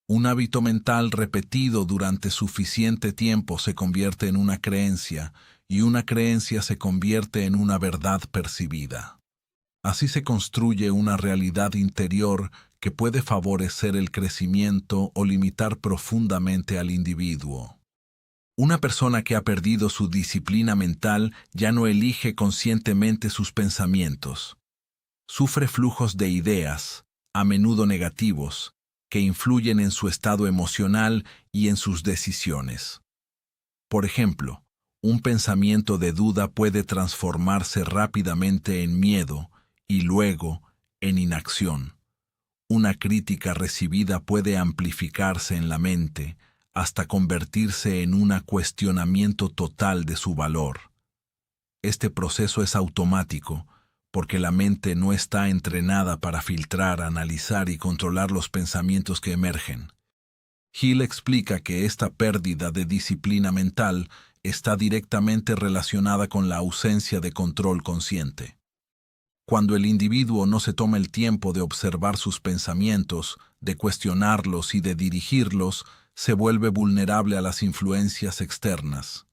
[SPEAKER 1] Un hábito mental repetido durante suficiente tiempo se convierte en una creencia, y una creencia se convierte en una verdad percibida. Así se construye una realidad interior que puede favorecer el crecimiento o limitar profundamente al individuo. Una persona que ha perdido su disciplina mental ya no elige conscientemente sus pensamientos. Sufre flujos de ideas, a menudo negativos, que influyen en su estado emocional y en sus decisiones. Por ejemplo, un pensamiento de duda puede transformarse rápidamente en miedo y luego en inacción. Una crítica recibida puede amplificarse en la mente hasta convertirse en un cuestionamiento total de su valor. Este proceso es automático porque la mente no está entrenada para filtrar, analizar y controlar los pensamientos que emergen. Hill explica que esta pérdida de disciplina mental está directamente relacionada con la ausencia de control consciente. Cuando el individuo no se toma el tiempo de observar sus pensamientos, de cuestionarlos y de dirigirlos, se vuelve vulnerable a las influencias externas.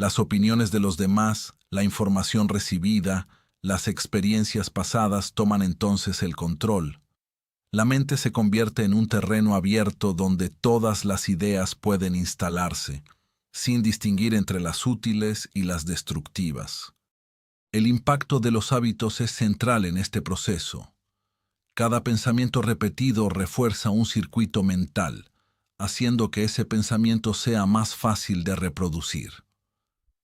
[SPEAKER 1] Las opiniones de los demás, la información recibida, las experiencias pasadas toman entonces el control. La mente se convierte en un terreno abierto donde todas las ideas pueden instalarse, sin distinguir entre las útiles y las destructivas. El impacto de los hábitos es central en este proceso. Cada pensamiento repetido refuerza un circuito mental, haciendo que ese pensamiento sea más fácil de reproducir.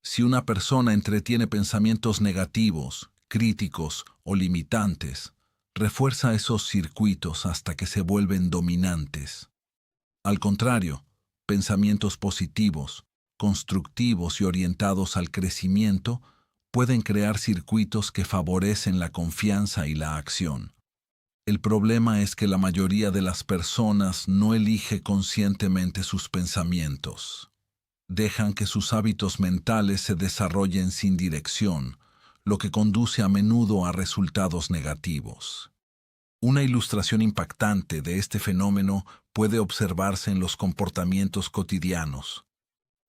[SPEAKER 1] Si una persona entretiene pensamientos negativos, críticos o limitantes, refuerza esos circuitos hasta que se vuelven dominantes. Al contrario, pensamientos positivos, constructivos y orientados al crecimiento pueden crear circuitos que favorecen la confianza y la acción. El problema es que la mayoría de las personas no elige conscientemente sus pensamientos. Dejan que sus hábitos mentales se desarrollen sin dirección, lo que conduce a menudo a resultados negativos. Una ilustración impactante de este fenómeno puede observarse en los comportamientos cotidianos.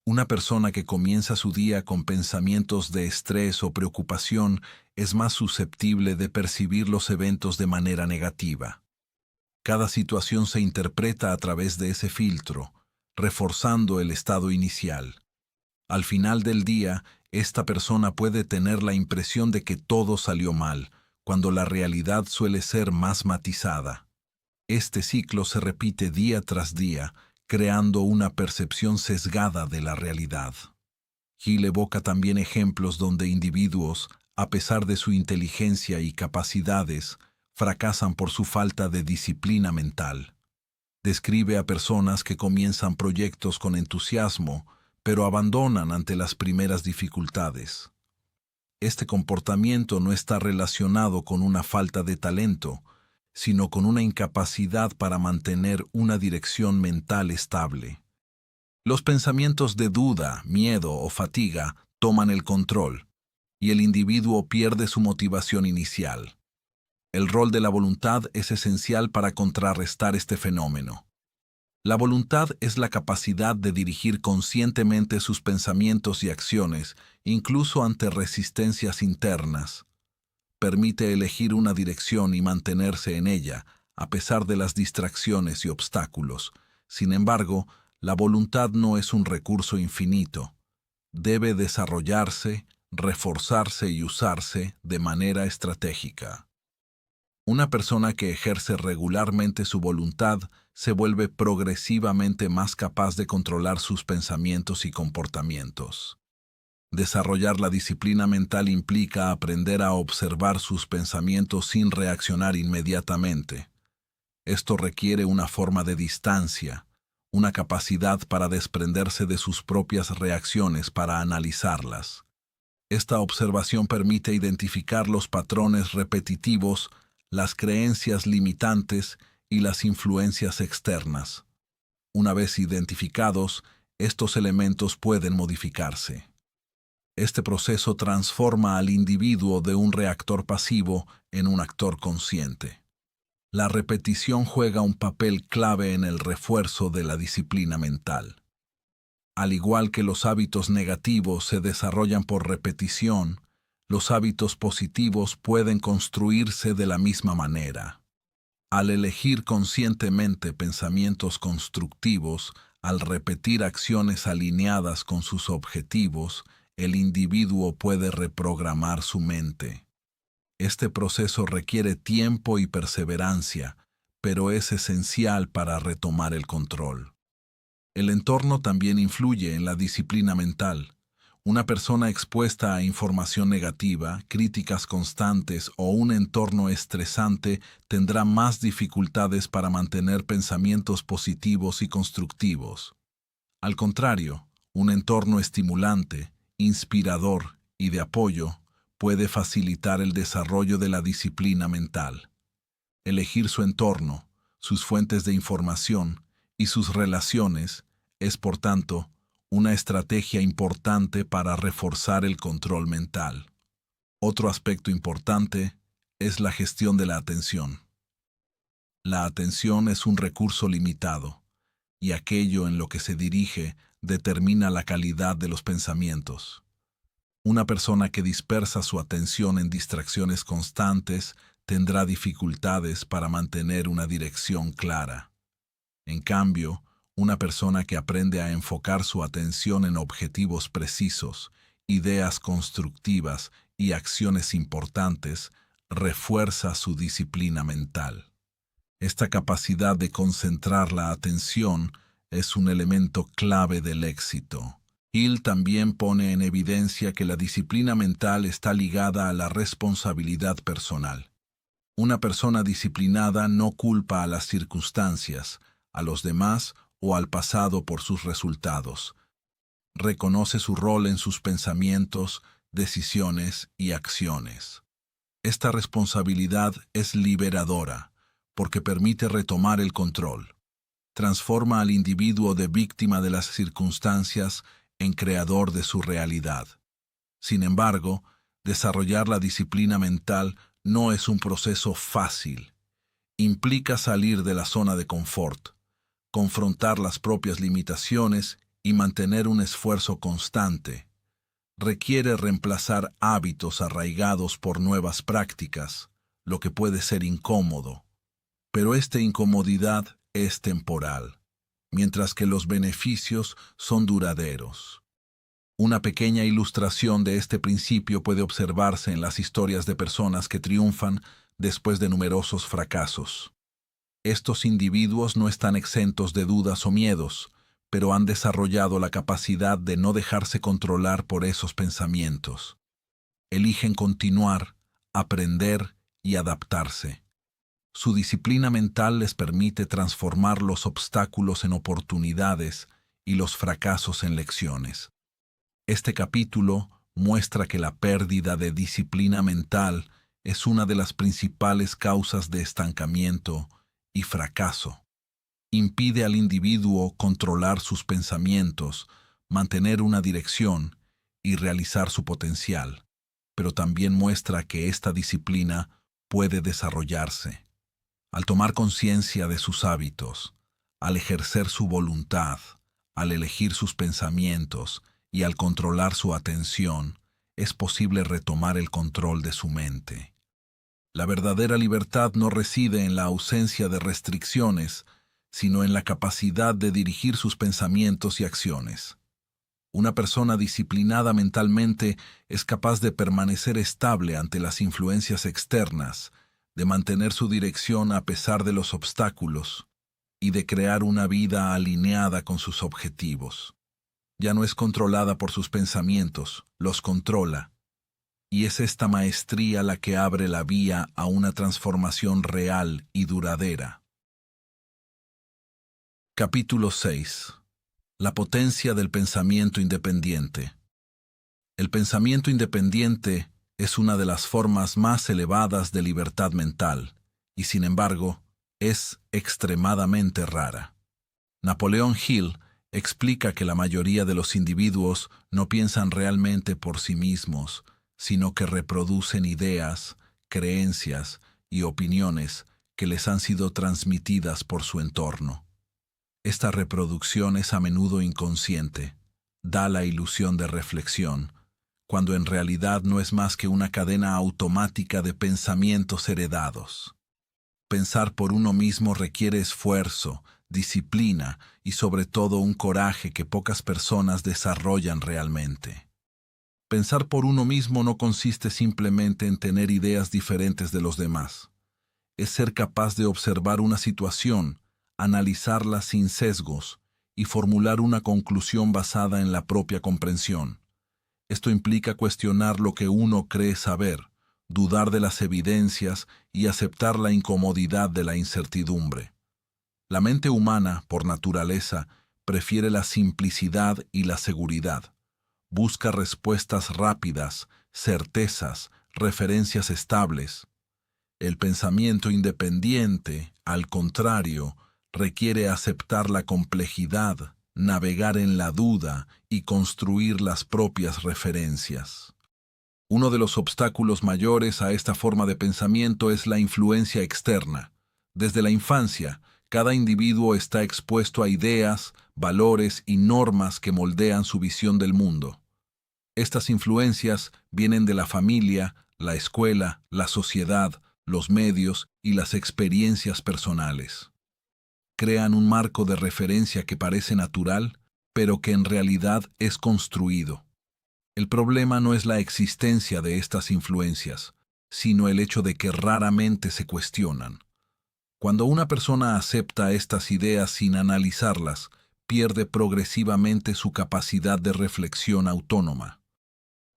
[SPEAKER 1] Una persona que comienza su día con pensamientos de estrés o preocupación es más susceptible de percibir los eventos de manera negativa. Cada situación se interpreta a través de ese filtro, reforzando el estado inicial. Al final del día, esta persona puede tener la impresión de que todo salió mal, cuando la realidad suele ser más matizada. Este ciclo se repite día tras día, creando una percepción sesgada de la realidad. Hill evoca también ejemplos donde individuos, a pesar de su inteligencia y capacidades, fracasan por su falta de disciplina mental. Describe a personas que comienzan proyectos con entusiasmo, pero abandonan ante las primeras dificultades. Este comportamiento no está relacionado con una falta de talento, sino con una incapacidad para mantener una dirección mental estable. Los pensamientos de duda, miedo o fatiga toman el control, y el individuo pierde su motivación inicial. El rol de la voluntad es esencial para contrarrestar este fenómeno. La voluntad es la capacidad de dirigir conscientemente sus pensamientos y acciones, incluso ante resistencias internas. Permite elegir una dirección y mantenerse en ella, a pesar de las distracciones y obstáculos. Sin embargo, la voluntad no es un recurso infinito. Debe desarrollarse, reforzarse y usarse de manera estratégica. Una persona que ejerce regularmente su voluntad se vuelve progresivamente más capaz de controlar sus pensamientos y comportamientos. Desarrollar la disciplina mental implica aprender a observar sus pensamientos sin reaccionar inmediatamente. Esto requiere una forma de distancia, una capacidad para desprenderse de sus propias reacciones para analizarlas. Esta observación permite identificar los patrones repetitivos, las creencias limitantes y las influencias externas. Una vez identificados, estos elementos pueden modificarse. Este proceso transforma al individuo de un reactor pasivo en un actor consciente. La repetición juega un papel clave en el refuerzo de la disciplina mental. Al igual que los hábitos negativos se desarrollan por repetición, los hábitos positivos pueden construirse de la misma manera. Al elegir conscientemente pensamientos constructivos, al repetir acciones alineadas con sus objetivos, el individuo puede reprogramar su mente. Este proceso requiere tiempo y perseverancia, pero es esencial para retomar el control. El entorno también influye en la disciplina mental. Una persona expuesta a información negativa, críticas constantes o un entorno estresante tendrá más dificultades para mantener pensamientos positivos y constructivos. Al contrario, un entorno estimulante, inspirador y de apoyo puede facilitar el desarrollo de la disciplina mental. Elegir su entorno, sus fuentes de información y sus relaciones es, por tanto, una estrategia importante para reforzar el control mental. Otro aspecto importante es la gestión de la atención. La atención es un recurso limitado, y aquello en lo que se dirige determina la calidad de los pensamientos. Una persona que dispersa su atención en distracciones constantes tendrá dificultades para mantener una dirección clara. En cambio, una persona que aprende a enfocar su atención en objetivos precisos, ideas constructivas y acciones importantes, refuerza su disciplina mental. Esta capacidad de concentrar la atención es un elemento clave del éxito. Hill también pone en evidencia que la disciplina mental está ligada a la responsabilidad personal. Una persona disciplinada no culpa a las circunstancias, a los demás o al pasado por sus resultados. Reconoce su rol en sus pensamientos, decisiones y acciones. Esta responsabilidad es liberadora, porque permite retomar el control. Transforma al individuo de víctima de las circunstancias en creador de su realidad. Sin embargo, desarrollar la disciplina mental no es un proceso fácil. Implica salir de la zona de confort, confrontar las propias limitaciones y mantener un esfuerzo constante. Requiere reemplazar hábitos arraigados por nuevas prácticas, lo que puede ser incómodo. Pero esta incomodidad es temporal, mientras que los beneficios son duraderos. Una pequeña ilustración de este principio puede observarse en las historias de personas que triunfan después de numerosos fracasos. Estos individuos no están exentos de dudas o miedos, pero han desarrollado la capacidad de no dejarse controlar por esos pensamientos. Eligen continuar, aprender y adaptarse. Su disciplina mental les permite transformar los obstáculos en oportunidades y los fracasos en lecciones. Este capítulo muestra que la pérdida de disciplina mental es una de las principales causas de estancamiento y fracaso. Impide al individuo controlar sus pensamientos, mantener una dirección y realizar su potencial, pero también muestra que esta disciplina puede desarrollarse. Al tomar conciencia de sus hábitos, al ejercer su voluntad, al elegir sus pensamientos y al controlar su atención, es posible retomar el control de su mente. La verdadera libertad no reside en la ausencia de restricciones, sino en la capacidad de dirigir sus pensamientos y acciones. Una persona disciplinada mentalmente es capaz de permanecer estable ante las influencias externas, de mantener su dirección a pesar de los obstáculos y de crear una vida alineada con sus objetivos. Ya no es controlada por sus pensamientos, los controla. Y es esta maestría la que abre la vía a una transformación real y duradera. Capítulo 6. La potencia del pensamiento independiente. El pensamiento independiente es una de las formas más elevadas de libertad mental, y sin embargo, es extremadamente rara. Napoleón Hill explica que la mayoría de los individuos no piensan realmente por sí mismos, sino que reproducen ideas, creencias y opiniones que les han sido transmitidas por su entorno. Esta reproducción es a menudo inconsciente, da la ilusión de reflexión, cuando en realidad no es más que una cadena automática de pensamientos heredados. Pensar por uno mismo requiere esfuerzo, disciplina y sobre todo un coraje que pocas personas desarrollan realmente. Pensar por uno mismo no consiste simplemente en tener ideas diferentes de los demás. Es ser capaz de observar una situación, analizarla sin sesgos y formular una conclusión basada en la propia comprensión. Esto implica cuestionar lo que uno cree saber, dudar de las evidencias y aceptar la incomodidad de la incertidumbre. La mente humana, por naturaleza, prefiere la simplicidad y la seguridad. Busca respuestas rápidas, certezas, referencias estables. El pensamiento independiente, al contrario, requiere aceptar la complejidad, navegar en la duda y construir las propias referencias. Uno de los obstáculos mayores a esta forma de pensamiento es la influencia externa. Desde la infancia, Cada individuo está expuesto a ideas, valores y normas que moldean su visión del mundo. Estas influencias vienen de la familia, la escuela, la sociedad, los medios y las experiencias personales. Crean un marco de referencia que parece natural, pero que en realidad es construido. El problema no es la existencia de estas influencias, sino el hecho de que raramente se cuestionan. Cuando una persona acepta estas ideas sin analizarlas, pierde progresivamente su capacidad de reflexión autónoma.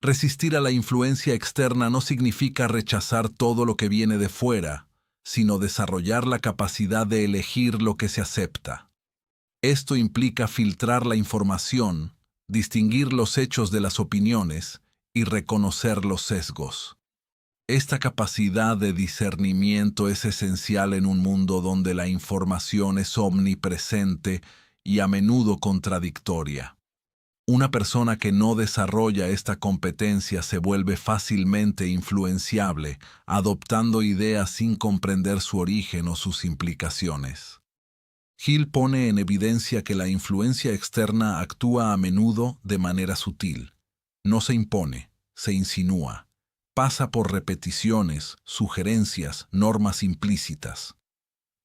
[SPEAKER 1] Resistir a la influencia externa no significa rechazar todo lo que viene de fuera, sino desarrollar la capacidad de elegir lo que se acepta. Esto implica filtrar la información, distinguir los hechos de las opiniones y reconocer los sesgos. Esta capacidad de discernimiento es esencial en un mundo donde la información es omnipresente y a menudo contradictoria. Una persona que no desarrolla esta competencia se vuelve fácilmente influenciable, adoptando ideas sin comprender su origen o sus implicaciones. Hill pone en evidencia que la influencia externa actúa a menudo de manera sutil. No se impone, se insinúa. Pasa por repeticiones, sugerencias, normas implícitas.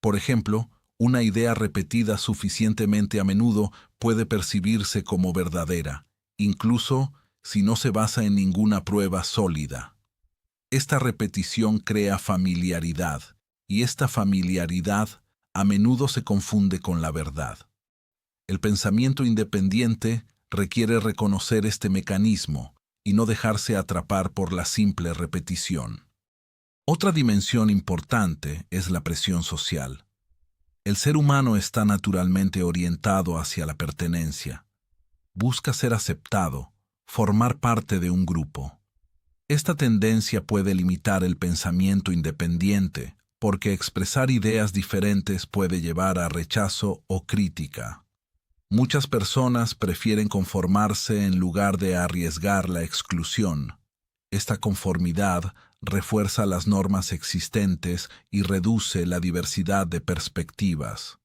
[SPEAKER 1] Por ejemplo, una idea repetida suficientemente a menudo puede percibirse como verdadera, incluso si no se basa en ninguna prueba sólida. Esta repetición crea familiaridad, y esta familiaridad a menudo se confunde con la verdad. El pensamiento independiente requiere reconocer este mecanismo y no dejarse atrapar por la simple repetición. Otra dimensión importante es la presión social. El ser humano está naturalmente orientado hacia la pertenencia. Busca ser aceptado, formar parte de un grupo. Esta tendencia puede limitar el pensamiento independiente, porque expresar ideas diferentes puede llevar a rechazo o crítica. Muchas personas prefieren conformarse en lugar de arriesgar la exclusión. Esta conformidad refuerza las normas existentes y reduce la diversidad de perspectivas.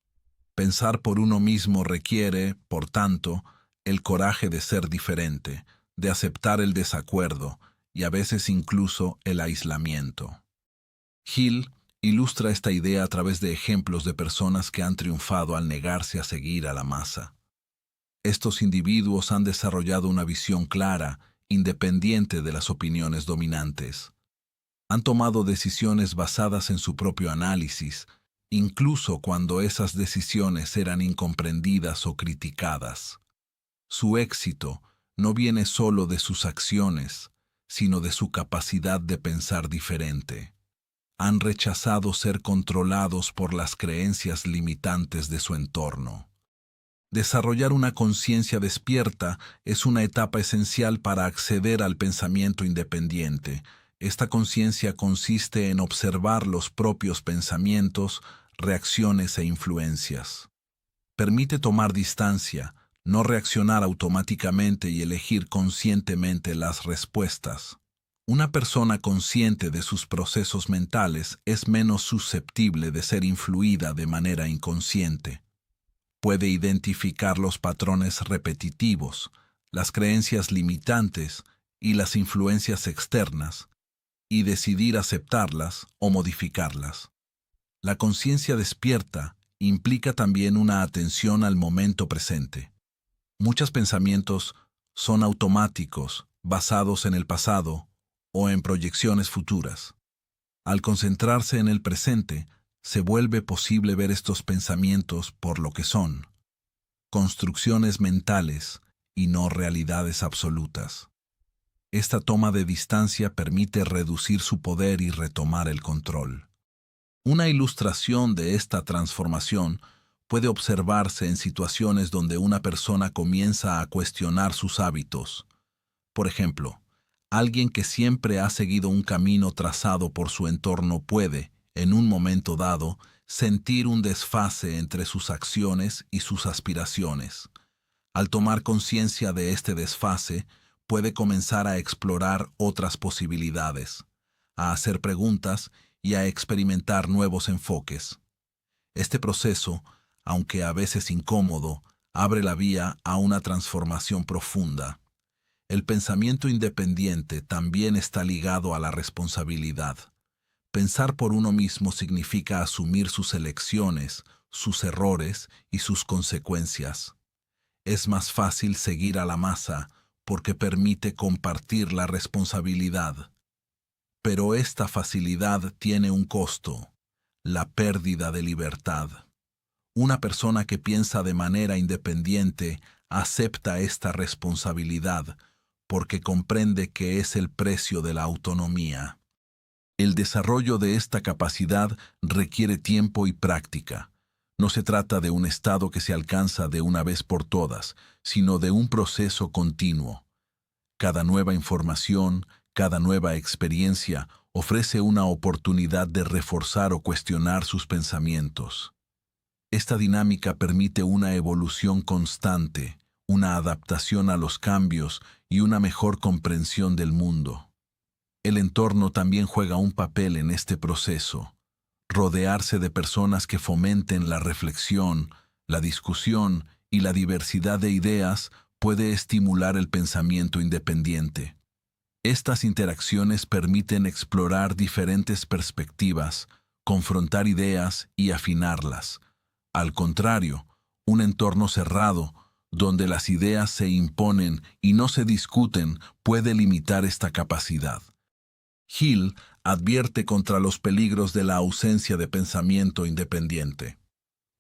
[SPEAKER 1] Pensar por uno mismo requiere, por tanto, el coraje de ser diferente, de aceptar el desacuerdo y a veces incluso el aislamiento. Hill ilustra esta idea a través de ejemplos de personas que han triunfado al negarse a seguir a la masa. Estos individuos han desarrollado una visión clara, independiente de las opiniones dominantes. Han tomado decisiones basadas en su propio análisis, incluso cuando esas decisiones eran incomprendidas o criticadas. Su éxito no viene solo de sus acciones, sino de su capacidad de pensar diferente. Han rechazado ser controlados por las creencias limitantes de su entorno. Desarrollar una conciencia despierta es una etapa esencial para acceder al pensamiento independiente. Esta conciencia consiste en observar los propios pensamientos, reacciones e influencias. Permite tomar distancia, no reaccionar automáticamente y elegir conscientemente las respuestas. Una persona consciente de sus procesos mentales es menos susceptible de ser influida de manera inconsciente. Puede identificar los patrones repetitivos, las creencias limitantes y las influencias externas, y decidir aceptarlas o modificarlas. La conciencia despierta implica también una atención al momento presente. Muchos pensamientos son automáticos, basados en el pasado o en proyecciones futuras. Al concentrarse en el presente, se vuelve posible ver estos pensamientos por lo que son, construcciones mentales y no realidades absolutas. Esta toma de distancia permite reducir su poder y retomar el control. Una ilustración de esta transformación puede observarse en situaciones donde una persona comienza a cuestionar sus hábitos. Por ejemplo, alguien que siempre ha seguido un camino trazado por su entorno puede, en un momento dado, sentir un desfase entre sus acciones y sus aspiraciones. Al tomar conciencia de este desfase, puede comenzar a explorar otras posibilidades, a hacer preguntas y a experimentar nuevos enfoques. Este proceso, aunque a veces incómodo, abre la vía a una transformación profunda. El pensamiento independiente también está ligado a la responsabilidad. Pensar por uno mismo significa asumir sus elecciones, sus errores y sus consecuencias. Es más fácil seguir a la masa porque permite compartir la responsabilidad. Pero esta facilidad tiene un costo: la pérdida de libertad. Una persona que piensa de manera independiente acepta esta responsabilidad porque comprende que es el precio de la autonomía. El desarrollo de esta capacidad requiere tiempo y práctica. No se trata de un estado que se alcanza de una vez por todas, sino de un proceso continuo. Cada nueva información, cada nueva experiencia ofrece una oportunidad de reforzar o cuestionar sus pensamientos. Esta dinámica permite una evolución constante, una adaptación a los cambios y una mejor comprensión del mundo. El entorno también juega un papel en este proceso. Rodearse de personas que fomenten la reflexión, la discusión y la diversidad de ideas puede estimular el pensamiento independiente. Estas interacciones permiten explorar diferentes perspectivas, confrontar ideas y afinarlas. Al contrario, un entorno cerrado, donde las ideas se imponen y no se discuten, puede limitar esta capacidad. Hill advierte contra los peligros de la ausencia de pensamiento independiente.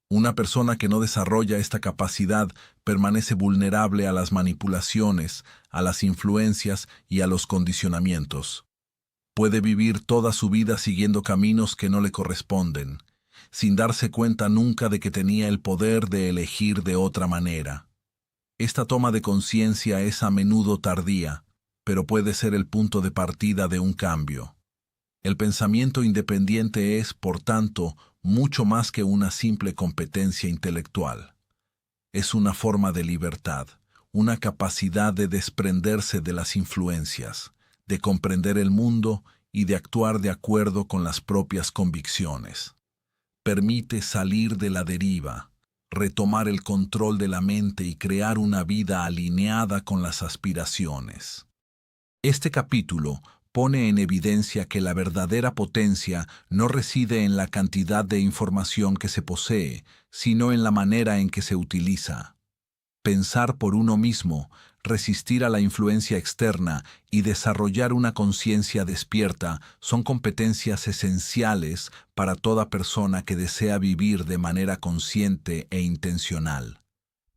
[SPEAKER 1] Una persona que no desarrolla esta capacidad permanece vulnerable a las manipulaciones, a las influencias y a los condicionamientos. Puede vivir toda su vida siguiendo caminos que no le corresponden, sin darse cuenta nunca de que tenía el poder de elegir de otra manera. Esta toma de conciencia es a menudo tardía, pero puede ser el punto de partida de un cambio. El pensamiento independiente es, por tanto, mucho más que una simple competencia intelectual. Es una forma de libertad, una capacidad de desprenderse de las influencias, de comprender el mundo y de actuar de acuerdo con las propias convicciones. Permite salir de la deriva, retomar el control de la mente y crear una vida alineada con las aspiraciones. Este capítulo pone en evidencia que la verdadera potencia no reside en la cantidad de información que se posee, sino en la manera en que se utiliza. Pensar por uno mismo, resistir a la influencia externa y desarrollar una conciencia despierta son competencias esenciales para toda persona que desea vivir de manera consciente e intencional.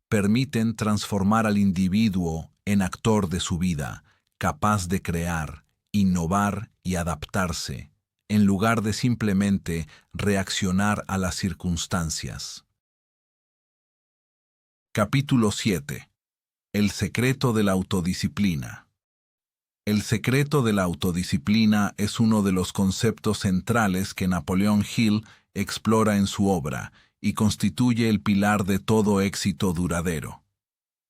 [SPEAKER 1] Permiten transformar al individuo en actor de su vida, capaz de crear, innovar y adaptarse, en lugar de simplemente reaccionar a las circunstancias. Capítulo 7. El secreto de la autodisciplina. El secreto de la autodisciplina es uno de los conceptos centrales que Napoleon Hill explora en su obra y constituye el pilar de todo éxito duradero.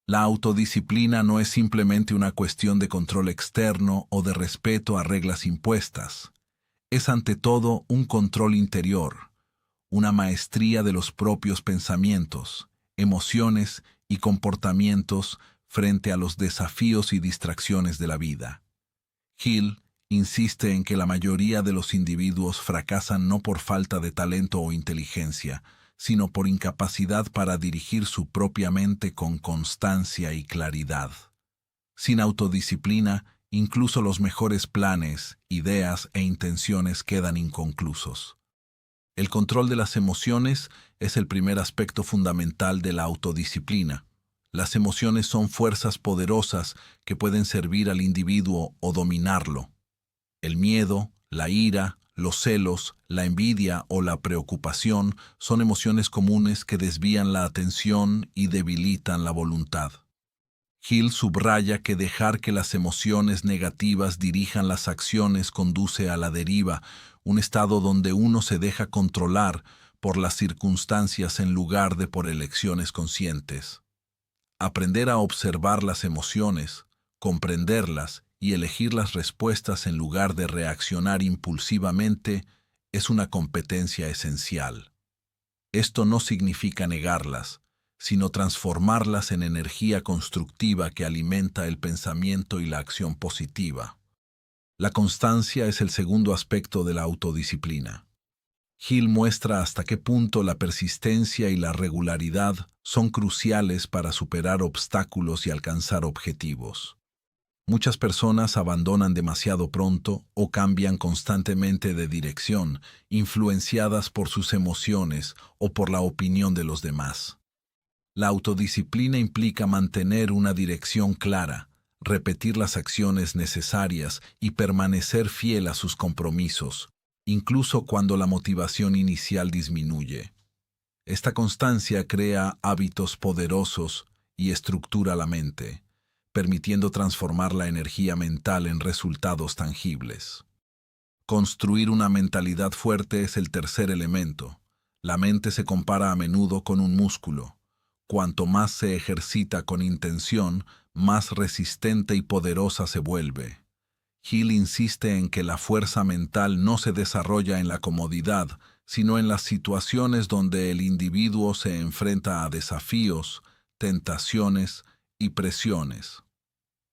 [SPEAKER 1] La autodisciplina no es simplemente una cuestión de control externo o de respeto a reglas impuestas. Es ante todo un control interior, una maestría de los propios pensamientos, emociones y comportamientos frente a los desafíos y distracciones de la vida. Hill insiste en que la mayoría de los individuos fracasan no por falta de talento o inteligencia, sino por incapacidad para dirigir su propia mente con constancia y claridad. Sin autodisciplina, incluso los mejores planes, ideas e intenciones quedan inconclusos. El control de las emociones es el primer aspecto fundamental de la autodisciplina. Las emociones son fuerzas poderosas que pueden servir al individuo o dominarlo. El miedo, la ira, los celos, la envidia o la preocupación son emociones comunes que desvían la atención y debilitan la voluntad. Hill subraya que dejar que las emociones negativas dirijan las acciones conduce a la deriva, un estado donde uno se deja controlar por las circunstancias en lugar de por elecciones conscientes. Aprender a observar las emociones, comprenderlas y elegir las respuestas en lugar de reaccionar impulsivamente es una competencia esencial. Esto no significa negarlas, sino transformarlas en energía constructiva que alimenta el pensamiento y la acción positiva. La constancia es el segundo aspecto de la autodisciplina. Hill muestra hasta qué punto la persistencia y la regularidad son cruciales para superar obstáculos y alcanzar objetivos. Muchas personas abandonan demasiado pronto o cambian constantemente de dirección, influenciadas por sus emociones o por la opinión de los demás. La autodisciplina implica mantener una dirección clara, repetir las acciones necesarias y permanecer fiel a sus compromisos, incluso cuando la motivación inicial disminuye. Esta constancia crea hábitos poderosos y estructura la mente, permitiendo transformar la energía mental en resultados tangibles. Construir una mentalidad fuerte es el tercer elemento. La mente se compara a menudo con un músculo. Cuanto más se ejercita con intención, más resistente y poderosa se vuelve. Hill insiste en que la fuerza mental no se desarrolla en la comodidad, sino en las situaciones donde el individuo se enfrenta a desafíos, tentaciones y presiones.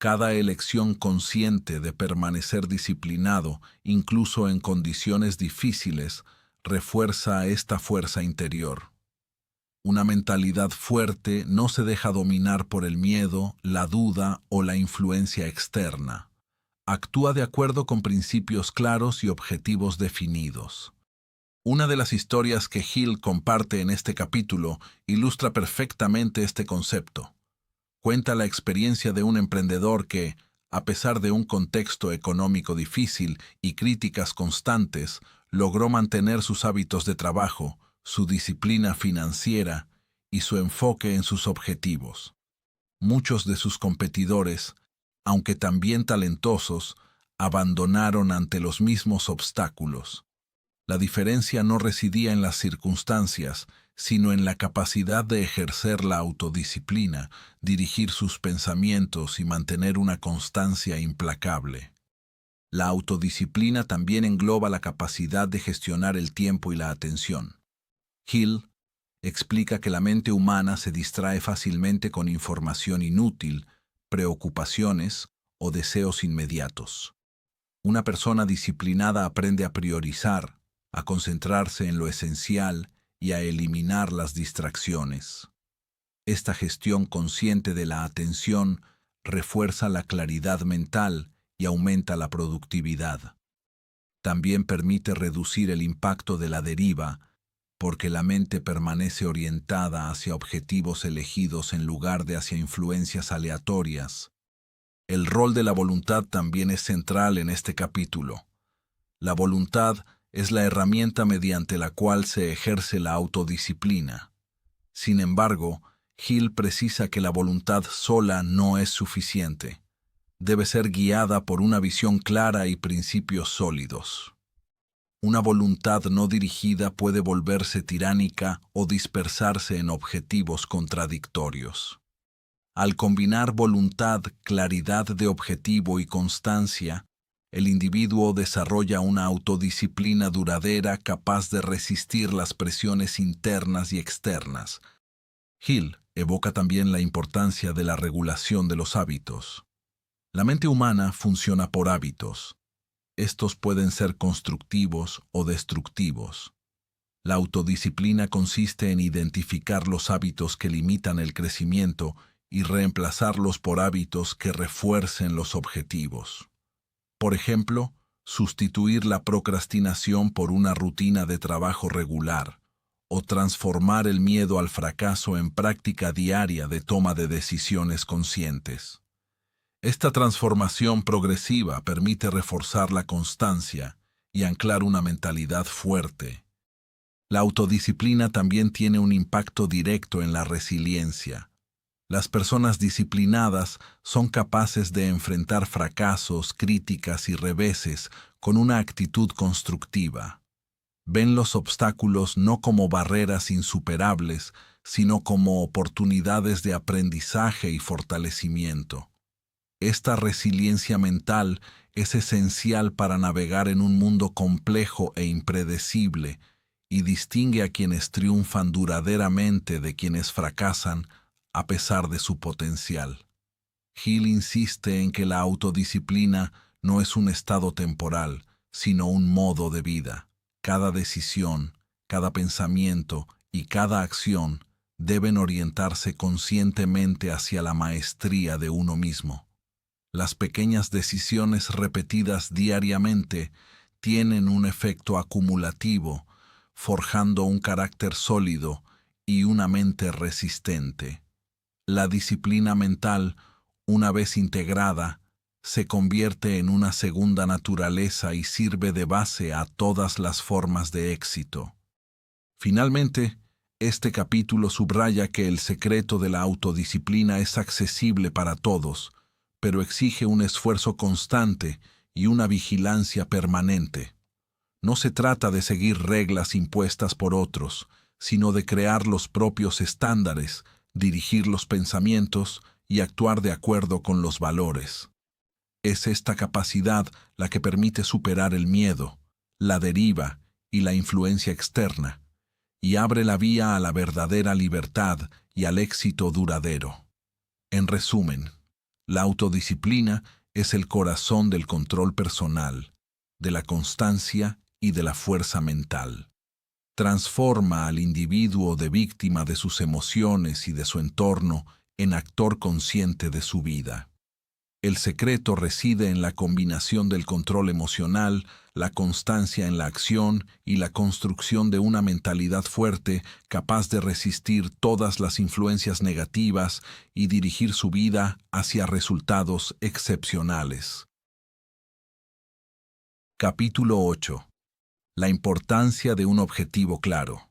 [SPEAKER 1] Cada elección consciente de permanecer disciplinado, incluso en condiciones difíciles, refuerza esta fuerza interior. Una mentalidad fuerte no se deja dominar por el miedo, la duda o la influencia externa. Actúa de acuerdo con principios claros y objetivos definidos. Una de las historias que Hill comparte en este capítulo ilustra perfectamente este concepto. Cuenta la experiencia de un emprendedor que, a pesar de un contexto económico difícil y críticas constantes, logró mantener sus hábitos de trabajo, su disciplina financiera y su enfoque en sus objetivos. Muchos de sus competidores, aunque también talentosos, abandonaron ante los mismos obstáculos. La diferencia no residía en las circunstancias, sino en la capacidad de ejercer la autodisciplina, dirigir sus pensamientos y mantener una constancia implacable. La autodisciplina también engloba la capacidad de gestionar el tiempo y la atención. Hill explica que la mente humana se distrae fácilmente con información inútil, preocupaciones o deseos inmediatos. Una persona disciplinada aprende a priorizar, a concentrarse en lo esencial y a eliminar las distracciones. Esta gestión consciente de la atención refuerza la claridad mental y aumenta la productividad. También permite reducir el impacto de la deriva, porque la mente permanece orientada hacia objetivos elegidos en lugar de hacia influencias aleatorias. El rol de la voluntad también es central en este capítulo. La voluntad es la herramienta mediante la cual se ejerce la autodisciplina. Sin embargo, Hill precisa que la voluntad sola no es suficiente. Debe ser guiada por una visión clara y principios sólidos. Una voluntad no dirigida puede volverse tiránica o dispersarse en objetivos contradictorios. Al combinar voluntad, claridad de objetivo y constancia, el individuo desarrolla una autodisciplina duradera capaz de resistir las presiones internas y externas. Hill evoca también la importancia de la regulación de los hábitos. La mente humana funciona por hábitos. Estos pueden ser constructivos o destructivos. La autodisciplina consiste en identificar los hábitos que limitan el crecimiento y reemplazarlos por hábitos que refuercen los objetivos. Por ejemplo, sustituir la procrastinación por una rutina de trabajo regular, o transformar el miedo al fracaso en práctica diaria de toma de decisiones conscientes. Esta transformación progresiva permite reforzar la constancia y anclar una mentalidad fuerte. La autodisciplina también tiene un impacto directo en la resiliencia. Las personas disciplinadas son capaces de enfrentar fracasos, críticas y reveses con una actitud constructiva. Ven los obstáculos no como barreras insuperables, sino como oportunidades de aprendizaje y fortalecimiento. Esta resiliencia mental es esencial para navegar en un mundo complejo e impredecible y distingue a quienes triunfan duraderamente de quienes fracasan a pesar de su potencial. Hill insiste en que la autodisciplina no es un estado temporal, sino un modo de vida. Cada decisión, cada pensamiento y cada acción deben orientarse conscientemente hacia la maestría de uno mismo. Las pequeñas decisiones repetidas diariamente tienen un efecto acumulativo, forjando un carácter sólido y una mente resistente. La disciplina mental, una vez integrada, se convierte en una segunda naturaleza y sirve de base a todas las formas de éxito. Finalmente, este capítulo subraya que el secreto de la autodisciplina es accesible para todos, pero exige un esfuerzo constante y una vigilancia permanente. No se trata de seguir reglas impuestas por otros, sino de crear los propios estándares, dirigir los pensamientos y actuar de acuerdo con los valores. Es esta capacidad la que permite superar el miedo, la deriva y la influencia externa, y abre la vía a la verdadera libertad y al éxito duradero. En resumen, la autodisciplina es el corazón del control personal, de la constancia y de la fuerza mental. Transforma al individuo de víctima de sus emociones y de su entorno en actor consciente de su vida. El secreto reside en la combinación del control emocional, la constancia en la acción y la construcción de una mentalidad fuerte capaz de resistir todas las influencias negativas y dirigir su vida hacia resultados excepcionales. Capítulo 8. La importancia de un objetivo claro.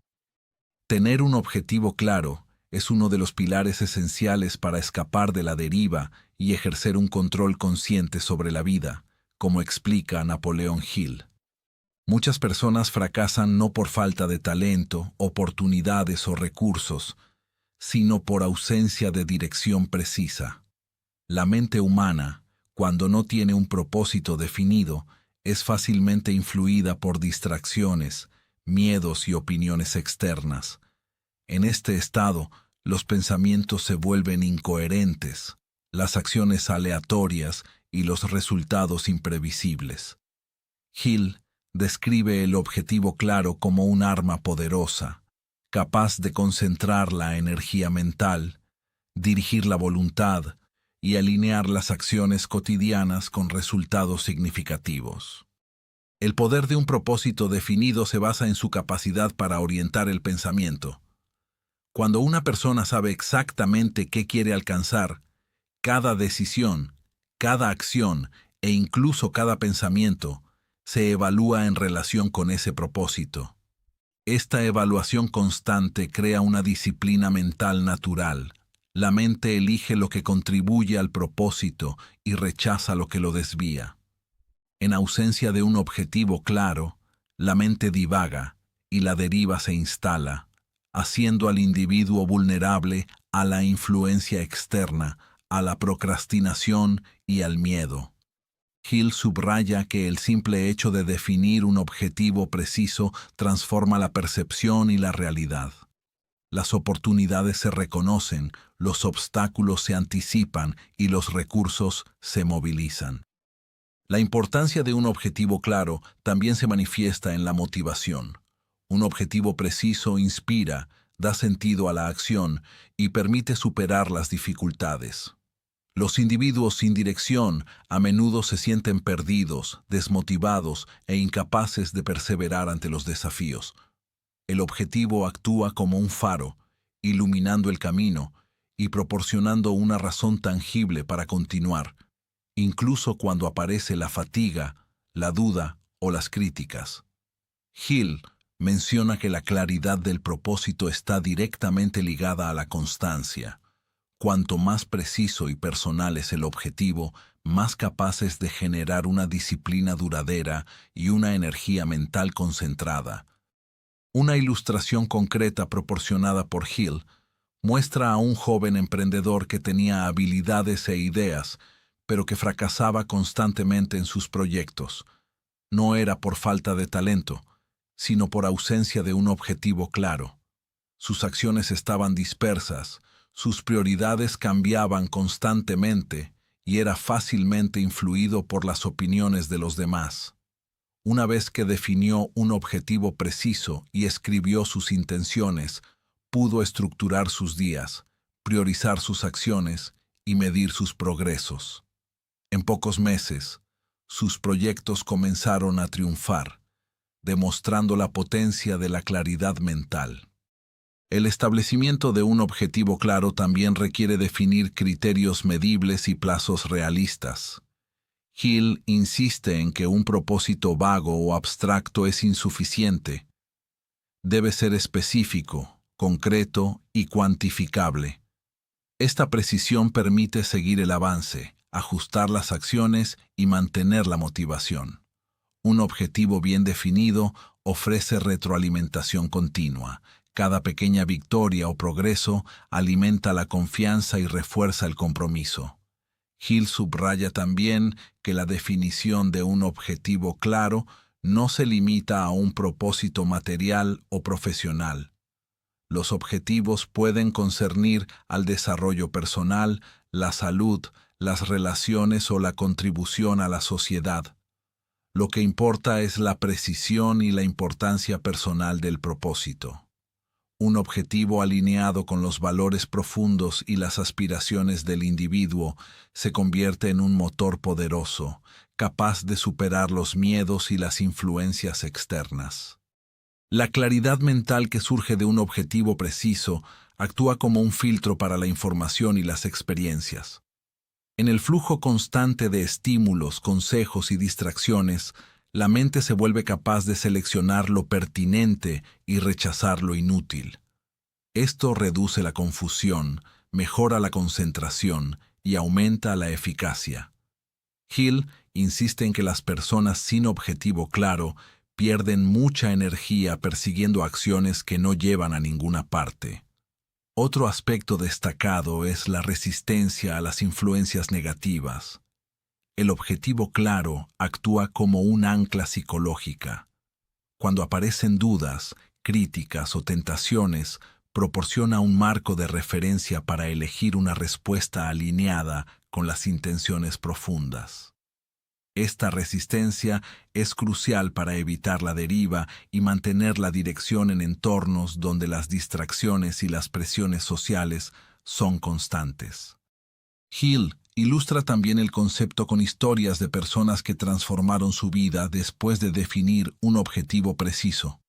[SPEAKER 1] Tener un objetivo claro es uno de los pilares esenciales para escapar de la deriva y ejercer un control consciente sobre la vida, como explica Napoleon Hill. Muchas personas fracasan no por falta de talento, oportunidades o recursos, sino por ausencia de dirección precisa. La mente humana, cuando no tiene un propósito definido, es fácilmente influida por distracciones, miedos y opiniones externas. En este estado, los pensamientos se vuelven incoherentes, las acciones aleatorias y los resultados imprevisibles. Hill describe el objetivo claro como un arma poderosa, capaz de concentrar la energía mental, dirigir la voluntad y alinear las acciones cotidianas con resultados significativos. El poder de un propósito definido se basa en su capacidad para orientar el pensamiento. Cuando una persona sabe exactamente qué quiere alcanzar, cada decisión, cada acción e incluso cada pensamiento se evalúa en relación con ese propósito. Esta evaluación constante crea una disciplina mental natural. La mente elige lo que contribuye al propósito y rechaza lo que lo desvía. En ausencia de un objetivo claro, la mente divaga y la deriva se instala, haciendo al individuo vulnerable a la influencia externa, a la procrastinación y al miedo. Hill subraya que el simple hecho de definir un objetivo preciso transforma la percepción y la realidad. Las oportunidades se reconocen, los obstáculos se anticipan y los recursos se movilizan. La importancia de un objetivo claro también se manifiesta en la motivación. Un objetivo preciso inspira, da sentido a la acción y permite superar las dificultades. Los individuos sin dirección a menudo se sienten perdidos, desmotivados e incapaces de perseverar ante los desafíos. El objetivo actúa como un faro, iluminando el camino y proporcionando una razón tangible para continuar, incluso cuando aparece la fatiga, la duda o las críticas. Hill menciona que la claridad del propósito está directamente ligada a la constancia. Cuanto más preciso y personal es el objetivo, más capaz es de generar una disciplina duradera y una energía mental concentrada. Una ilustración concreta proporcionada por Hill muestra a un joven emprendedor que tenía habilidades e ideas, pero que fracasaba constantemente en sus proyectos. No era por falta de talento, sino por ausencia de un objetivo claro. Sus acciones estaban dispersas, sus prioridades cambiaban constantemente y era fácilmente influido por las opiniones de los demás. Una vez que definió un objetivo preciso y escribió sus intenciones, pudo estructurar sus días, priorizar sus acciones y medir sus progresos. En pocos meses, sus proyectos comenzaron a triunfar, demostrando la potencia de la claridad mental. El establecimiento de un objetivo claro también requiere definir criterios medibles y plazos realistas. Hill insiste en que un propósito vago o abstracto es insuficiente. Debe ser específico, concreto y cuantificable. Esta precisión permite seguir el avance, ajustar las acciones y mantener la motivación. Un objetivo bien definido ofrece retroalimentación continua. Cada pequeña victoria o progreso alimenta la confianza y refuerza el compromiso. Hill subraya también que la definición de un objetivo claro no se limita a un propósito material o profesional. Los objetivos pueden concernir al desarrollo personal, la salud, las relaciones o la contribución a la sociedad. Lo que importa es la precisión y la importancia personal del propósito. Un objetivo alineado con los valores profundos y las aspiraciones del individuo se convierte en un motor poderoso, capaz de superar los miedos y las influencias externas. La claridad mental que surge de un objetivo preciso actúa como un filtro para la información y las experiencias. En el flujo constante de estímulos, consejos y distracciones, la mente se vuelve capaz de seleccionar lo pertinente y rechazar lo inútil. Esto reduce la confusión, mejora la concentración y aumenta la eficacia. Hill insiste en que las personas sin objetivo claro pierden mucha energía persiguiendo acciones que no llevan a ninguna parte. Otro aspecto destacado es la resistencia a las influencias negativas. El objetivo claro actúa como un ancla psicológica. Cuando aparecen dudas, críticas o tentaciones, proporciona un marco de referencia para elegir una respuesta alineada con las intenciones profundas. Esta resistencia es crucial para evitar la deriva y mantener la dirección en entornos donde las distracciones y las presiones sociales son constantes. Hill ilustra también el concepto con historias de personas que transformaron su vida después de definir un objetivo preciso.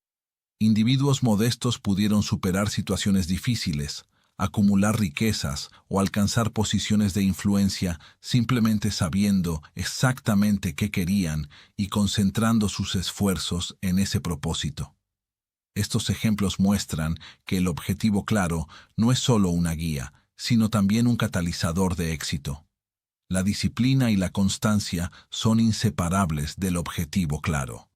[SPEAKER 1] Individuos modestos pudieron superar situaciones difíciles, acumular riquezas o alcanzar posiciones de influencia simplemente sabiendo exactamente qué querían y concentrando sus esfuerzos en ese propósito. Estos ejemplos muestran que el objetivo claro no es solo una guía, sino también un catalizador de éxito. La disciplina y la constancia son inseparables del objetivo claro.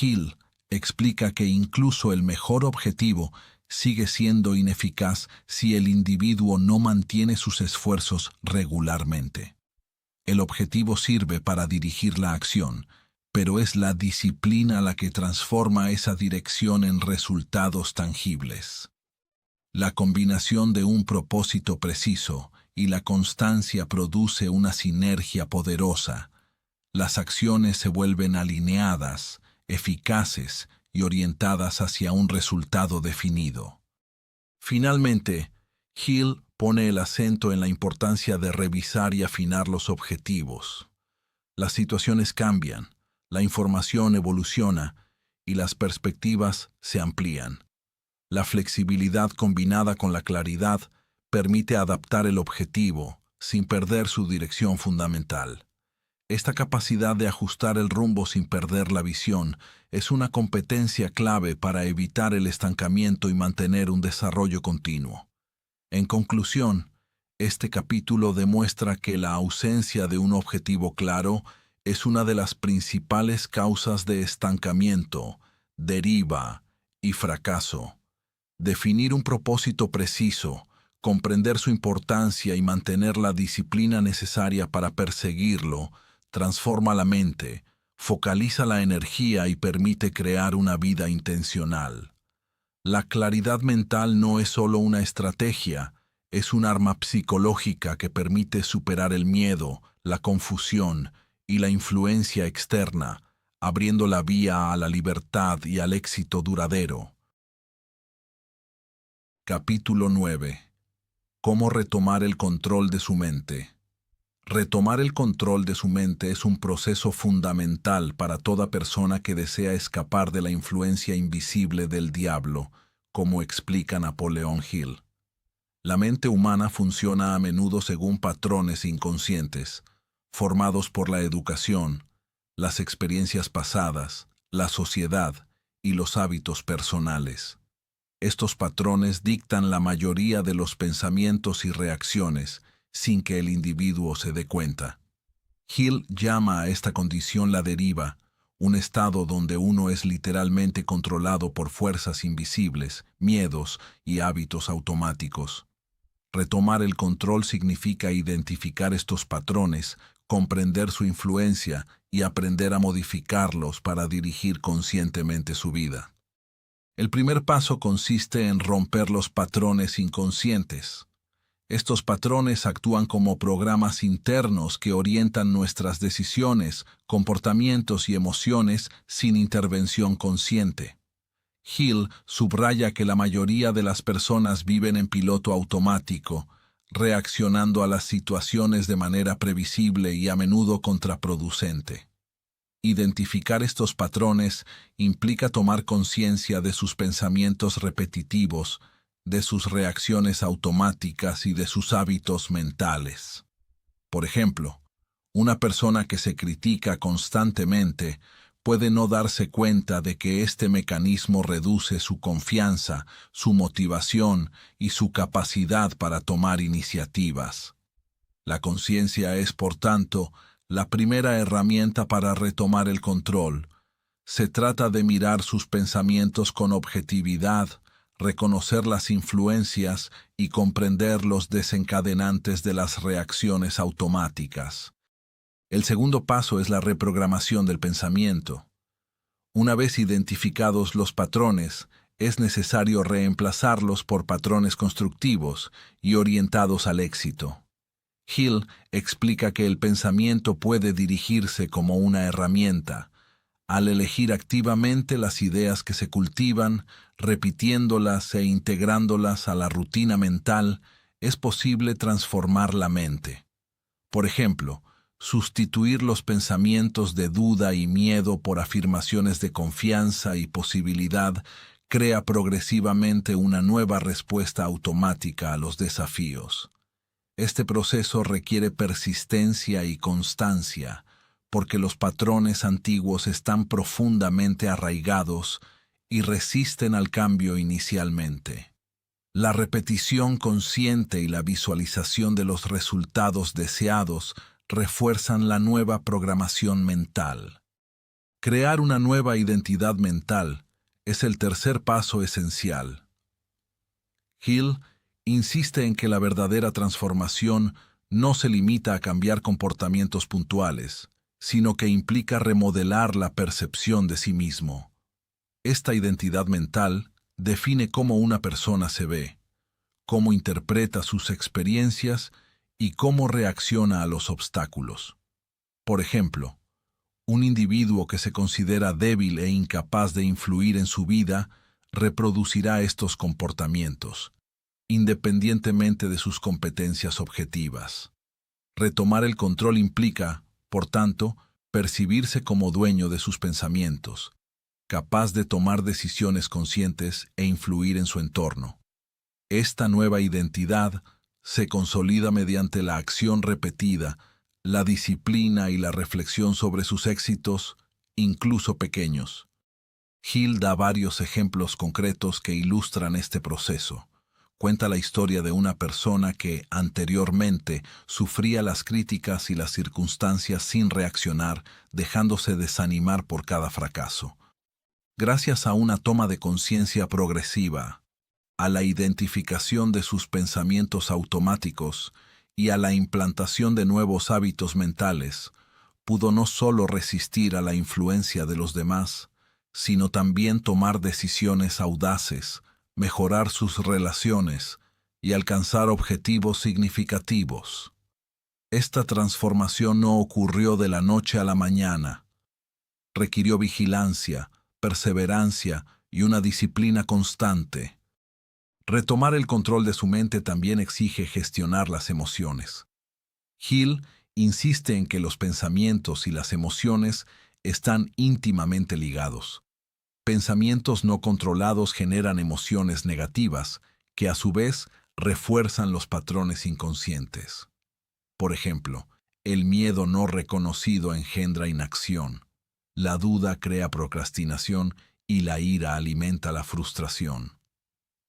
[SPEAKER 1] Hill explica que incluso el mejor objetivo sigue siendo ineficaz si el individuo no mantiene sus esfuerzos regularmente. El objetivo sirve para dirigir la acción, pero es la disciplina la que transforma esa dirección en resultados tangibles. La combinación de un propósito preciso y la constancia produce una sinergia poderosa. Las acciones se vuelven alineadas, eficaces y orientadas hacia un resultado definido. Finalmente, Hill pone el acento en la importancia de revisar y afinar los objetivos. Las situaciones cambian, la información evoluciona y las perspectivas se amplían. La flexibilidad combinada con la claridad permite adaptar el objetivo sin perder su dirección fundamental. Esta capacidad de ajustar el rumbo sin perder la visión es una competencia clave para evitar el estancamiento y mantener un desarrollo continuo. En conclusión, este capítulo demuestra que la ausencia de un objetivo claro es una de las principales causas de estancamiento, deriva y fracaso. Definir un propósito preciso, comprender su importancia y mantener la disciplina necesaria para perseguirlo transforma la mente, focaliza la energía y permite crear una vida intencional. La claridad mental no es solo una estrategia, es un arma psicológica que permite superar el miedo, la confusión y la influencia externa, abriendo la vía a la libertad y al éxito duradero. Capítulo 9. ¿Cómo retomar el control de su mente? Retomar el control de su mente es un proceso fundamental para toda persona que desea escapar de la influencia invisible del diablo, como explica Napoleón Hill. La mente humana funciona a menudo según patrones inconscientes, formados por la educación, las experiencias pasadas, la sociedad y los hábitos personales. Estos patrones dictan la mayoría de los pensamientos y reacciones, sin que el individuo se dé cuenta. Hill llama a esta condición la deriva, un estado donde uno es literalmente controlado por fuerzas invisibles, miedos y hábitos automáticos. Retomar el control significa identificar estos patrones, comprender su influencia y aprender a modificarlos para dirigir conscientemente su vida. El primer paso consiste en romper los patrones inconscientes. Estos patrones actúan como programas internos que orientan nuestras decisiones, comportamientos y emociones sin intervención consciente. Hill subraya que la mayoría de las personas viven en piloto automático, reaccionando a las situaciones de manera previsible y a menudo contraproducente. Identificar estos patrones implica tomar conciencia de sus pensamientos repetitivos, de sus reacciones automáticas y de sus hábitos mentales. Por ejemplo, una persona que se critica constantemente puede no darse cuenta de que este mecanismo reduce su confianza, su motivación y su capacidad para tomar iniciativas. La conciencia es, por tanto, la primera herramienta para retomar el control. Se trata de mirar sus pensamientos con objetividad, reconocer las influencias y comprender los desencadenantes de las reacciones automáticas. El segundo paso es la reprogramación del pensamiento. Una vez identificados los patrones, es necesario reemplazarlos por patrones constructivos y orientados al éxito. Hill explica que el pensamiento puede dirigirse como una herramienta. Al elegir activamente las ideas que se cultivan, repitiéndolas e integrándolas a la rutina mental, es posible transformar la mente. Por ejemplo, sustituir los pensamientos de duda y miedo por afirmaciones de confianza y posibilidad crea progresivamente una nueva respuesta automática a los desafíos. Este proceso requiere persistencia y constancia, porque los patrones antiguos están profundamente arraigados y resisten al cambio inicialmente. La repetición consciente y la visualización de los resultados deseados refuerzan la nueva programación mental. Crear una nueva identidad mental es el tercer paso esencial. Hill insiste en que la verdadera transformación no se limita a cambiar comportamientos puntuales, sino que implica remodelar la percepción de sí mismo. Esta identidad mental define cómo una persona se ve, cómo interpreta sus experiencias y cómo reacciona a los obstáculos. Por ejemplo, un individuo que se considera débil e incapaz de influir en su vida reproducirá estos comportamientos, independientemente de sus competencias objetivas. Retomar el control implica, por tanto, percibirse como dueño de sus pensamientos, capaz de tomar decisiones conscientes e influir en su entorno. Esta nueva identidad se consolida mediante la acción repetida, la disciplina y la reflexión sobre sus éxitos, incluso pequeños. Hill da varios ejemplos concretos que ilustran este proceso. Cuenta la historia de una persona que, anteriormente, sufría las críticas y las circunstancias sin reaccionar, dejándose desanimar por cada fracaso. Gracias a una toma de conciencia progresiva, a la identificación de sus pensamientos automáticos y a la implantación de nuevos hábitos mentales, pudo no solo resistir a la influencia de los demás, sino también tomar decisiones audaces, mejorar sus relaciones y alcanzar objetivos significativos. Esta transformación no ocurrió de la noche a la mañana. Requirió vigilancia, perseverancia y una disciplina constante. Retomar el control de su mente también exige gestionar las emociones. Hill insiste en que los pensamientos y las emociones están íntimamente ligados. Pensamientos no controlados generan emociones negativas, que a su vez refuerzan los patrones inconscientes. Por ejemplo, el miedo no reconocido engendra inacción, la duda crea procrastinación y la ira alimenta la frustración.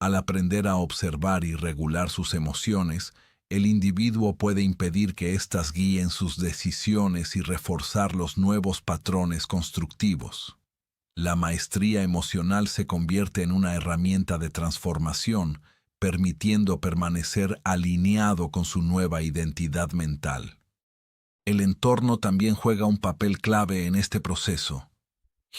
[SPEAKER 1] Al aprender a observar y regular sus emociones, el individuo puede impedir que éstas guíen sus decisiones y reforzar los nuevos patrones constructivos. La maestría emocional se convierte en una herramienta de transformación, permitiendo permanecer alineado con su nueva identidad mental. El entorno también juega un papel clave en este proceso.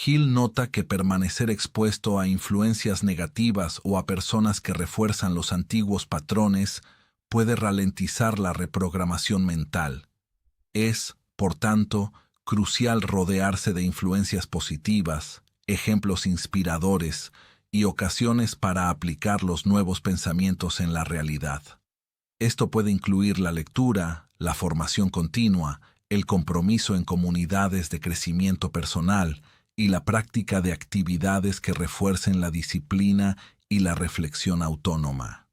[SPEAKER 1] Hill nota que permanecer expuesto a influencias negativas o a personas que refuerzan los antiguos patrones puede ralentizar la reprogramación mental. Es, por tanto, crucial rodearse de influencias positivas, ejemplos inspiradores y ocasiones para aplicar los nuevos pensamientos en la realidad. Esto puede incluir la lectura, la formación continua, el compromiso en comunidades de crecimiento personal y la práctica de actividades que refuercen la disciplina y la reflexión autónoma.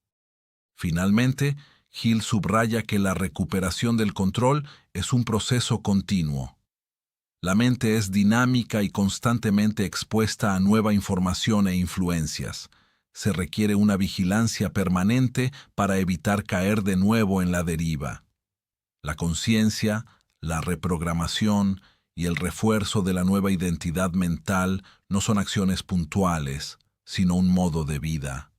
[SPEAKER 1] Finalmente, Hill subraya que la recuperación del control es un proceso continuo. La mente es dinámica y constantemente expuesta a nueva información e influencias. Se requiere una vigilancia permanente para evitar caer de nuevo en la deriva. La conciencia, la reprogramación y el refuerzo de la nueva identidad mental no son acciones puntuales, sino un modo de vida.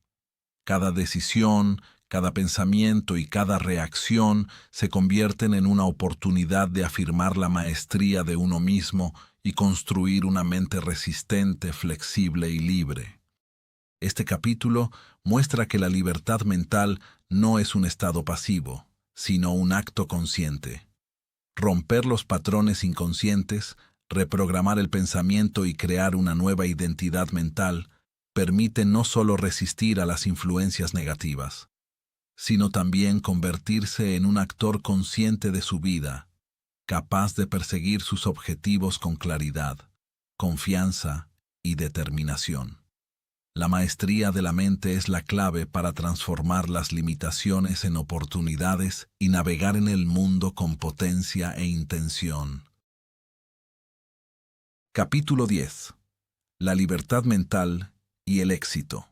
[SPEAKER 1] Cada decisión, cada pensamiento y cada reacción se convierten en una oportunidad de afirmar la maestría de uno mismo y construir una mente resistente, flexible y libre. Este capítulo muestra que la libertad mental no es un estado pasivo, sino un acto consciente. Romper los patrones inconscientes, reprogramar el pensamiento y crear una nueva identidad mental permite no solo resistir a las influencias negativas, sino también convertirse en un actor consciente de su vida, capaz de perseguir sus objetivos con claridad, confianza y determinación. La maestría de la mente es la clave para transformar las limitaciones en oportunidades y navegar en el mundo con potencia e intención. Capítulo 10. La libertad mental y el éxito.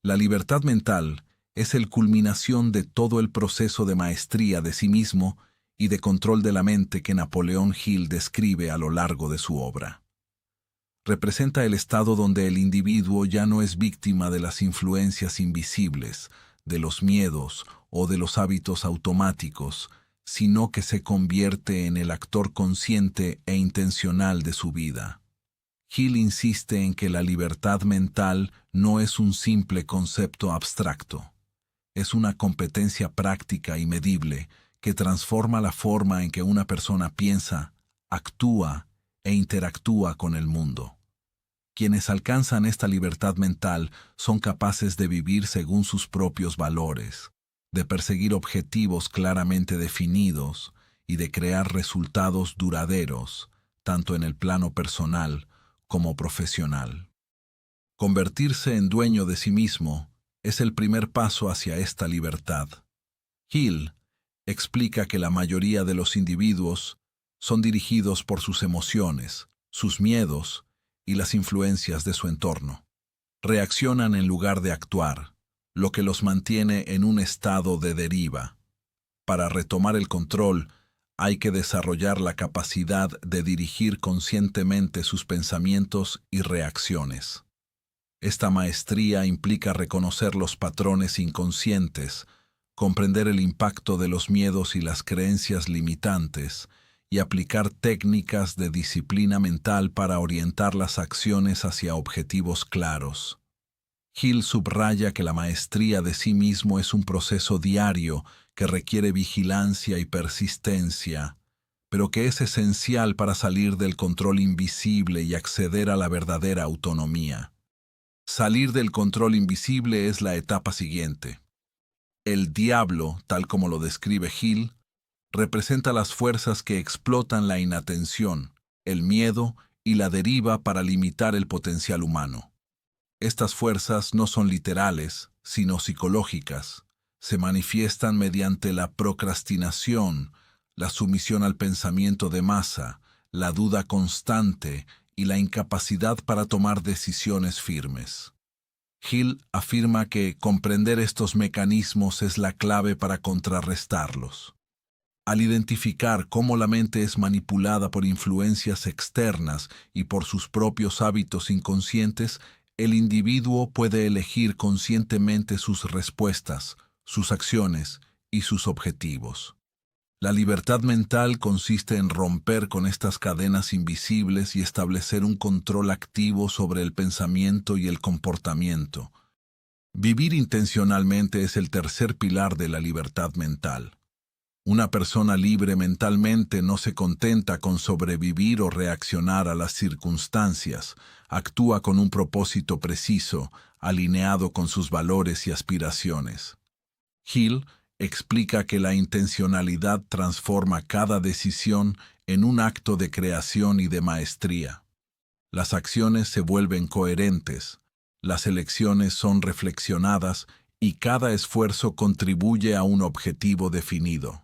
[SPEAKER 1] La libertad mental es el culminación de todo el proceso de maestría de sí mismo y de control de la mente que Napoleón Hill describe a lo largo de su obra. Representa el estado donde el individuo ya no es víctima de las influencias invisibles, de los miedos o de los hábitos automáticos, sino que se convierte en el actor consciente e intencional de su vida. Hill insiste en que la libertad mental no es un simple concepto abstracto. Es una competencia práctica y medible que transforma la forma en que una persona piensa, actúa e interactúa con el mundo. Quienes alcanzan esta libertad mental son capaces de vivir según sus propios valores, de perseguir objetivos claramente definidos y de crear resultados duraderos, tanto en el plano personal como profesional. Convertirse en dueño de sí mismo es el primer paso hacia esta libertad. Hill explica que la mayoría de los individuos son dirigidos por sus emociones, sus miedos y las influencias de su entorno. Reaccionan en lugar de actuar, lo que los mantiene en un estado de deriva. Para retomar el control, hay que desarrollar la capacidad de dirigir conscientemente sus pensamientos y reacciones. Esta maestría implica reconocer los patrones inconscientes, comprender el impacto de los miedos y las creencias limitantes, y aplicar técnicas de disciplina mental para orientar las acciones hacia objetivos claros. Hill subraya que la maestría de sí mismo es un proceso diario que requiere vigilancia y persistencia, pero que es esencial para salir del control invisible y acceder a la verdadera autonomía. Salir del control invisible es la etapa siguiente. El diablo, tal como lo describe Hill, representa las fuerzas que explotan la inatención, el miedo y la deriva para limitar el potencial humano. Estas fuerzas no son literales, sino psicológicas. Se manifiestan mediante la procrastinación, la sumisión al pensamiento de masa, la duda constante y la incapacidad para tomar decisiones firmes. Hill afirma que comprender estos mecanismos es la clave para contrarrestarlos. Al identificar cómo la mente es manipulada por influencias externas y por sus propios hábitos inconscientes, el individuo puede elegir conscientemente sus respuestas, sus acciones y sus objetivos. La libertad mental consiste en romper con estas cadenas invisibles y establecer un control activo sobre el pensamiento y el comportamiento. Vivir intencionalmente es el tercer pilar de la libertad mental. Una persona libre mentalmente no se contenta con sobrevivir o reaccionar a las circunstancias, actúa con un propósito preciso, alineado con sus valores y aspiraciones. Hill explica que la intencionalidad transforma cada decisión en un acto de creación y de maestría. Las acciones se vuelven coherentes, las elecciones son reflexionadas y cada esfuerzo contribuye a un objetivo definido.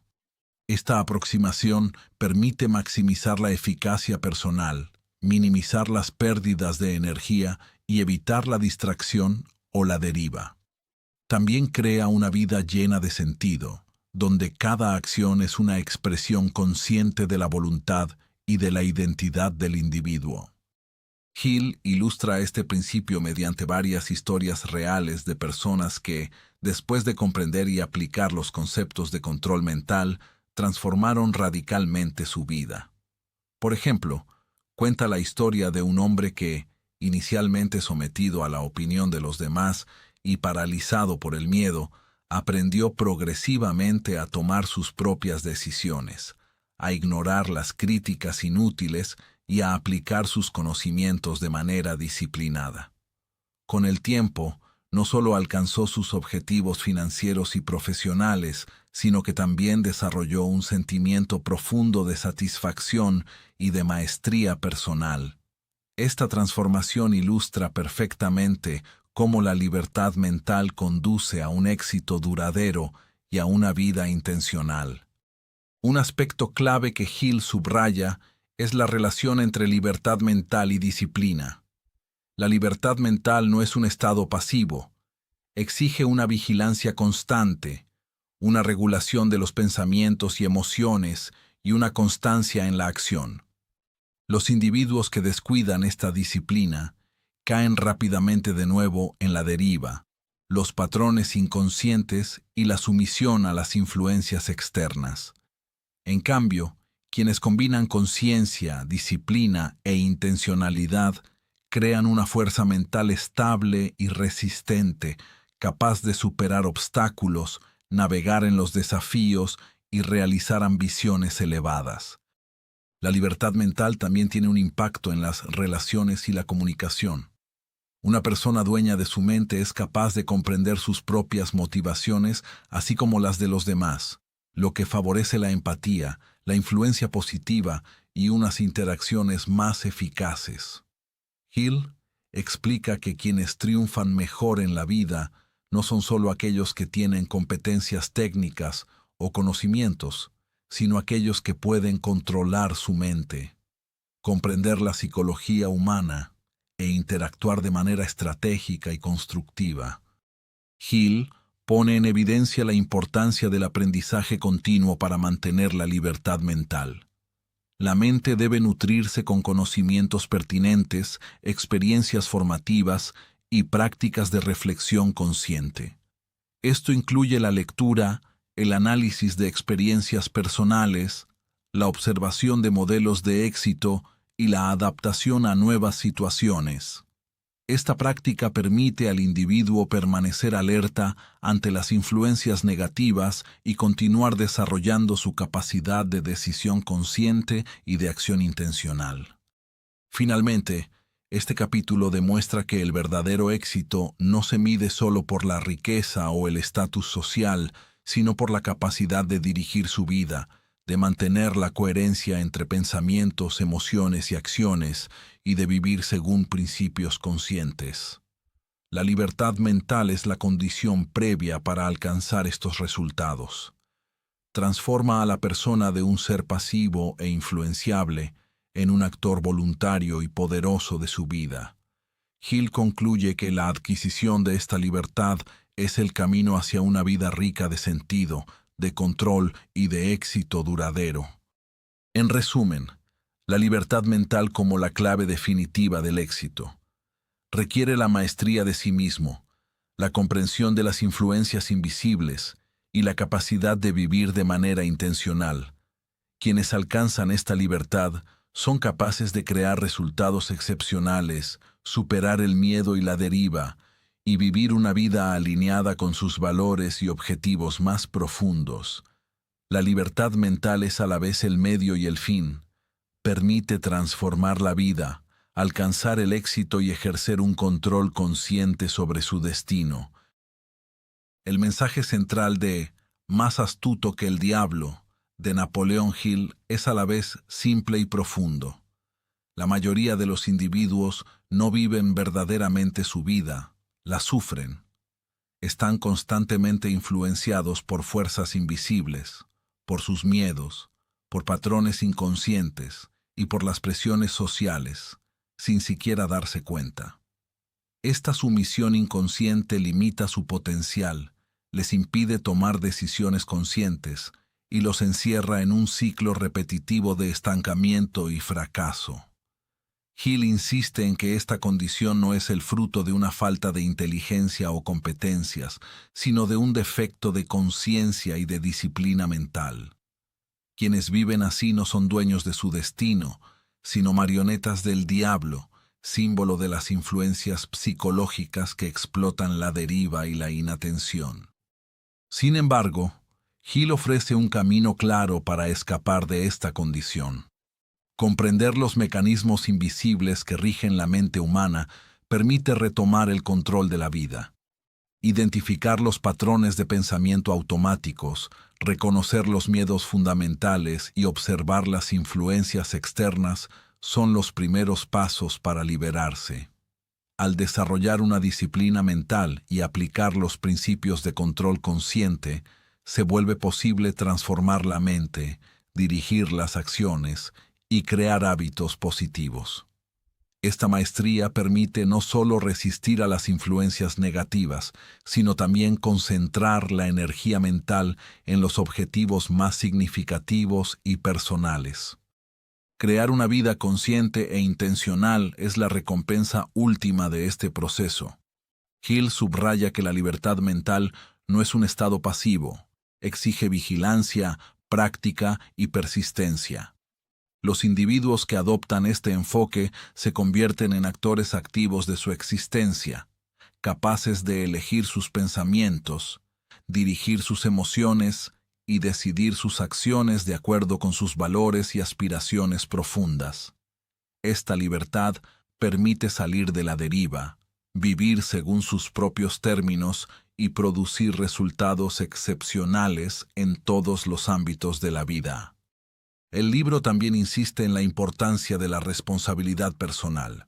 [SPEAKER 1] Esta aproximación permite maximizar la eficacia personal, minimizar las pérdidas de energía y evitar la distracción o la deriva. También crea una vida llena de sentido, donde cada acción es una expresión consciente de la voluntad y de la identidad del individuo. Hill ilustra este principio mediante varias historias reales de personas que, después de comprender y aplicar los conceptos de control mental, transformaron radicalmente su vida. Por ejemplo, cuenta la historia de un hombre que, inicialmente sometido a la opinión de los demás y paralizado por el miedo, aprendió progresivamente a tomar sus propias decisiones, a ignorar las críticas inútiles y a aplicar sus conocimientos de manera disciplinada. Con el tiempo, no solo alcanzó sus objetivos financieros y profesionales, sino que también desarrolló un sentimiento profundo de satisfacción y de maestría personal. Esta transformación ilustra perfectamente cómo la libertad mental conduce a un éxito duradero y a una vida intencional. Un aspecto clave que Hill subraya es la relación entre libertad mental y disciplina. La libertad mental no es un estado pasivo, exige una vigilancia constante, una regulación de los pensamientos y emociones y una constancia en la acción. Los individuos que descuidan esta disciplina caen rápidamente de nuevo en la deriva, los patrones inconscientes y la sumisión a las influencias externas. En cambio, quienes combinan conciencia, disciplina e intencionalidad crean una fuerza mental estable y resistente, capaz de superar obstáculos, navegar en los desafíos y realizar ambiciones elevadas. La libertad mental también tiene un impacto en las relaciones y la comunicación. Una persona dueña de su mente es capaz de comprender sus propias motivaciones, así como las de los demás, lo que favorece la empatía, la influencia positiva y unas interacciones más eficaces. Hill explica que quienes triunfan mejor en la vida no son solo aquellos que tienen competencias técnicas o conocimientos, sino aquellos que pueden controlar su mente, comprender la psicología humana e interactuar de manera estratégica y constructiva. Hill pone en evidencia la importancia del aprendizaje continuo para mantener la libertad mental. La mente debe nutrirse con conocimientos pertinentes, experiencias formativas y prácticas de reflexión consciente. Esto incluye la lectura, el análisis de experiencias personales, la observación de modelos de éxito y la adaptación a nuevas situaciones. Esta práctica permite al individuo permanecer alerta ante las influencias negativas y continuar desarrollando su capacidad de decisión consciente y de acción intencional. Finalmente, este capítulo demuestra que el verdadero éxito no se mide solo por la riqueza o el estatus social, sino por la capacidad de dirigir su vida, de mantener la coherencia entre pensamientos, emociones y acciones, y de vivir según principios conscientes. La libertad mental es la condición previa para alcanzar estos resultados. Transforma a la persona de un ser pasivo e influenciable en un actor voluntario y poderoso de su vida. Hill concluye que la adquisición de esta libertad es el camino hacia una vida rica de sentido, de control y de éxito duradero. En resumen, la libertad mental como la clave definitiva del éxito. Requiere la maestría de sí mismo, la comprensión de las influencias invisibles y la capacidad de vivir de manera intencional. Quienes alcanzan esta libertad son capaces de crear resultados excepcionales, superar el miedo y la deriva, y vivir una vida alineada con sus valores y objetivos más profundos. La libertad mental es a la vez el medio y el fin. Permite transformar la vida, alcanzar el éxito y ejercer un control consciente sobre su destino. El mensaje central de Más astuto que el diablo, de Napoleon Hill, es a la vez simple y profundo. La mayoría de los individuos no viven verdaderamente su vida, la sufren. Están constantemente influenciados por fuerzas invisibles, por sus miedos, por patrones inconscientes y por las presiones sociales, sin siquiera darse cuenta. Esta sumisión inconsciente limita su potencial, les impide tomar decisiones conscientes y los encierra en un ciclo repetitivo de estancamiento y fracaso. Hill insiste en que esta condición no es el fruto de una falta de inteligencia o competencias, sino de un defecto de conciencia y de disciplina mental. Quienes viven así no son dueños de su destino, sino marionetas del diablo, símbolo de las influencias psicológicas que explotan la deriva y la inatención. Sin embargo, Hill ofrece un camino claro para escapar de esta condición. Comprender los mecanismos invisibles que rigen la mente humana permite retomar el control de la vida. Identificar los patrones de pensamiento automáticos, reconocer los miedos fundamentales y observar las influencias externas son los primeros pasos para liberarse. Al desarrollar una disciplina mental y aplicar los principios de control consciente, se vuelve posible transformar la mente, dirigir las acciones y crear hábitos positivos. Esta maestría permite no solo resistir a las influencias negativas, sino también concentrar la energía mental en los objetivos más significativos y personales. Crear una vida consciente e intencional es la recompensa última de este proceso. Hill subraya que la libertad mental no es un estado pasivo, exige vigilancia, práctica y persistencia. Los individuos que adoptan este enfoque se convierten en actores activos de su existencia, capaces de elegir sus pensamientos, dirigir sus emociones y decidir sus acciones de acuerdo con sus valores y aspiraciones profundas. Esta libertad permite salir de la deriva, vivir según sus propios términos y producir resultados excepcionales en todos los ámbitos de la vida. El libro también insiste en la importancia de la responsabilidad personal.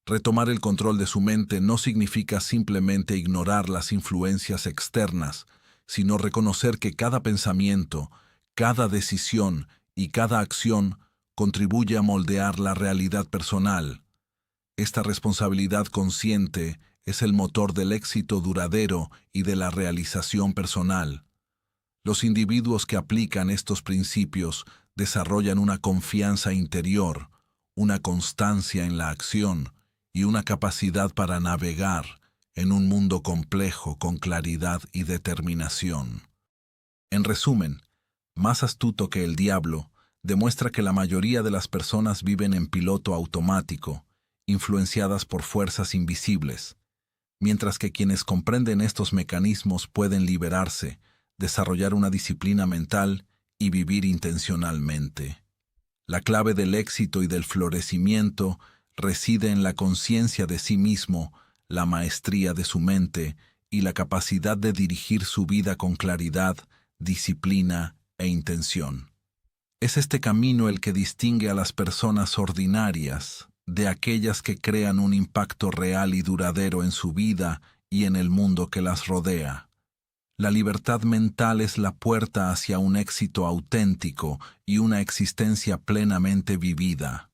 [SPEAKER 1] Retomar el control de su mente no significa simplemente ignorar las influencias externas, sino reconocer que cada pensamiento, cada decisión y cada acción contribuye a moldear la realidad personal. Esta responsabilidad consciente es el motor del éxito duradero y de la realización personal. Los individuos que aplican estos principios desarrollan una confianza interior, una constancia en la acción y una capacidad para navegar en un mundo complejo con claridad y determinación. En resumen, Más astuto que el diablo, demuestra que la mayoría de las personas viven en piloto automático, influenciadas por fuerzas invisibles, mientras que quienes comprenden estos mecanismos pueden liberarse, desarrollar una disciplina mental y vivir intencionalmente. La clave del éxito y del florecimiento reside en la conciencia de sí mismo, la maestría de su mente y la capacidad de dirigir su vida con claridad, disciplina e intención. Es este camino el que distingue a las personas ordinarias de aquellas que crean un impacto real y duradero en su vida y en el mundo que las rodea. La libertad mental es la puerta hacia un éxito auténtico y una existencia plenamente vivida.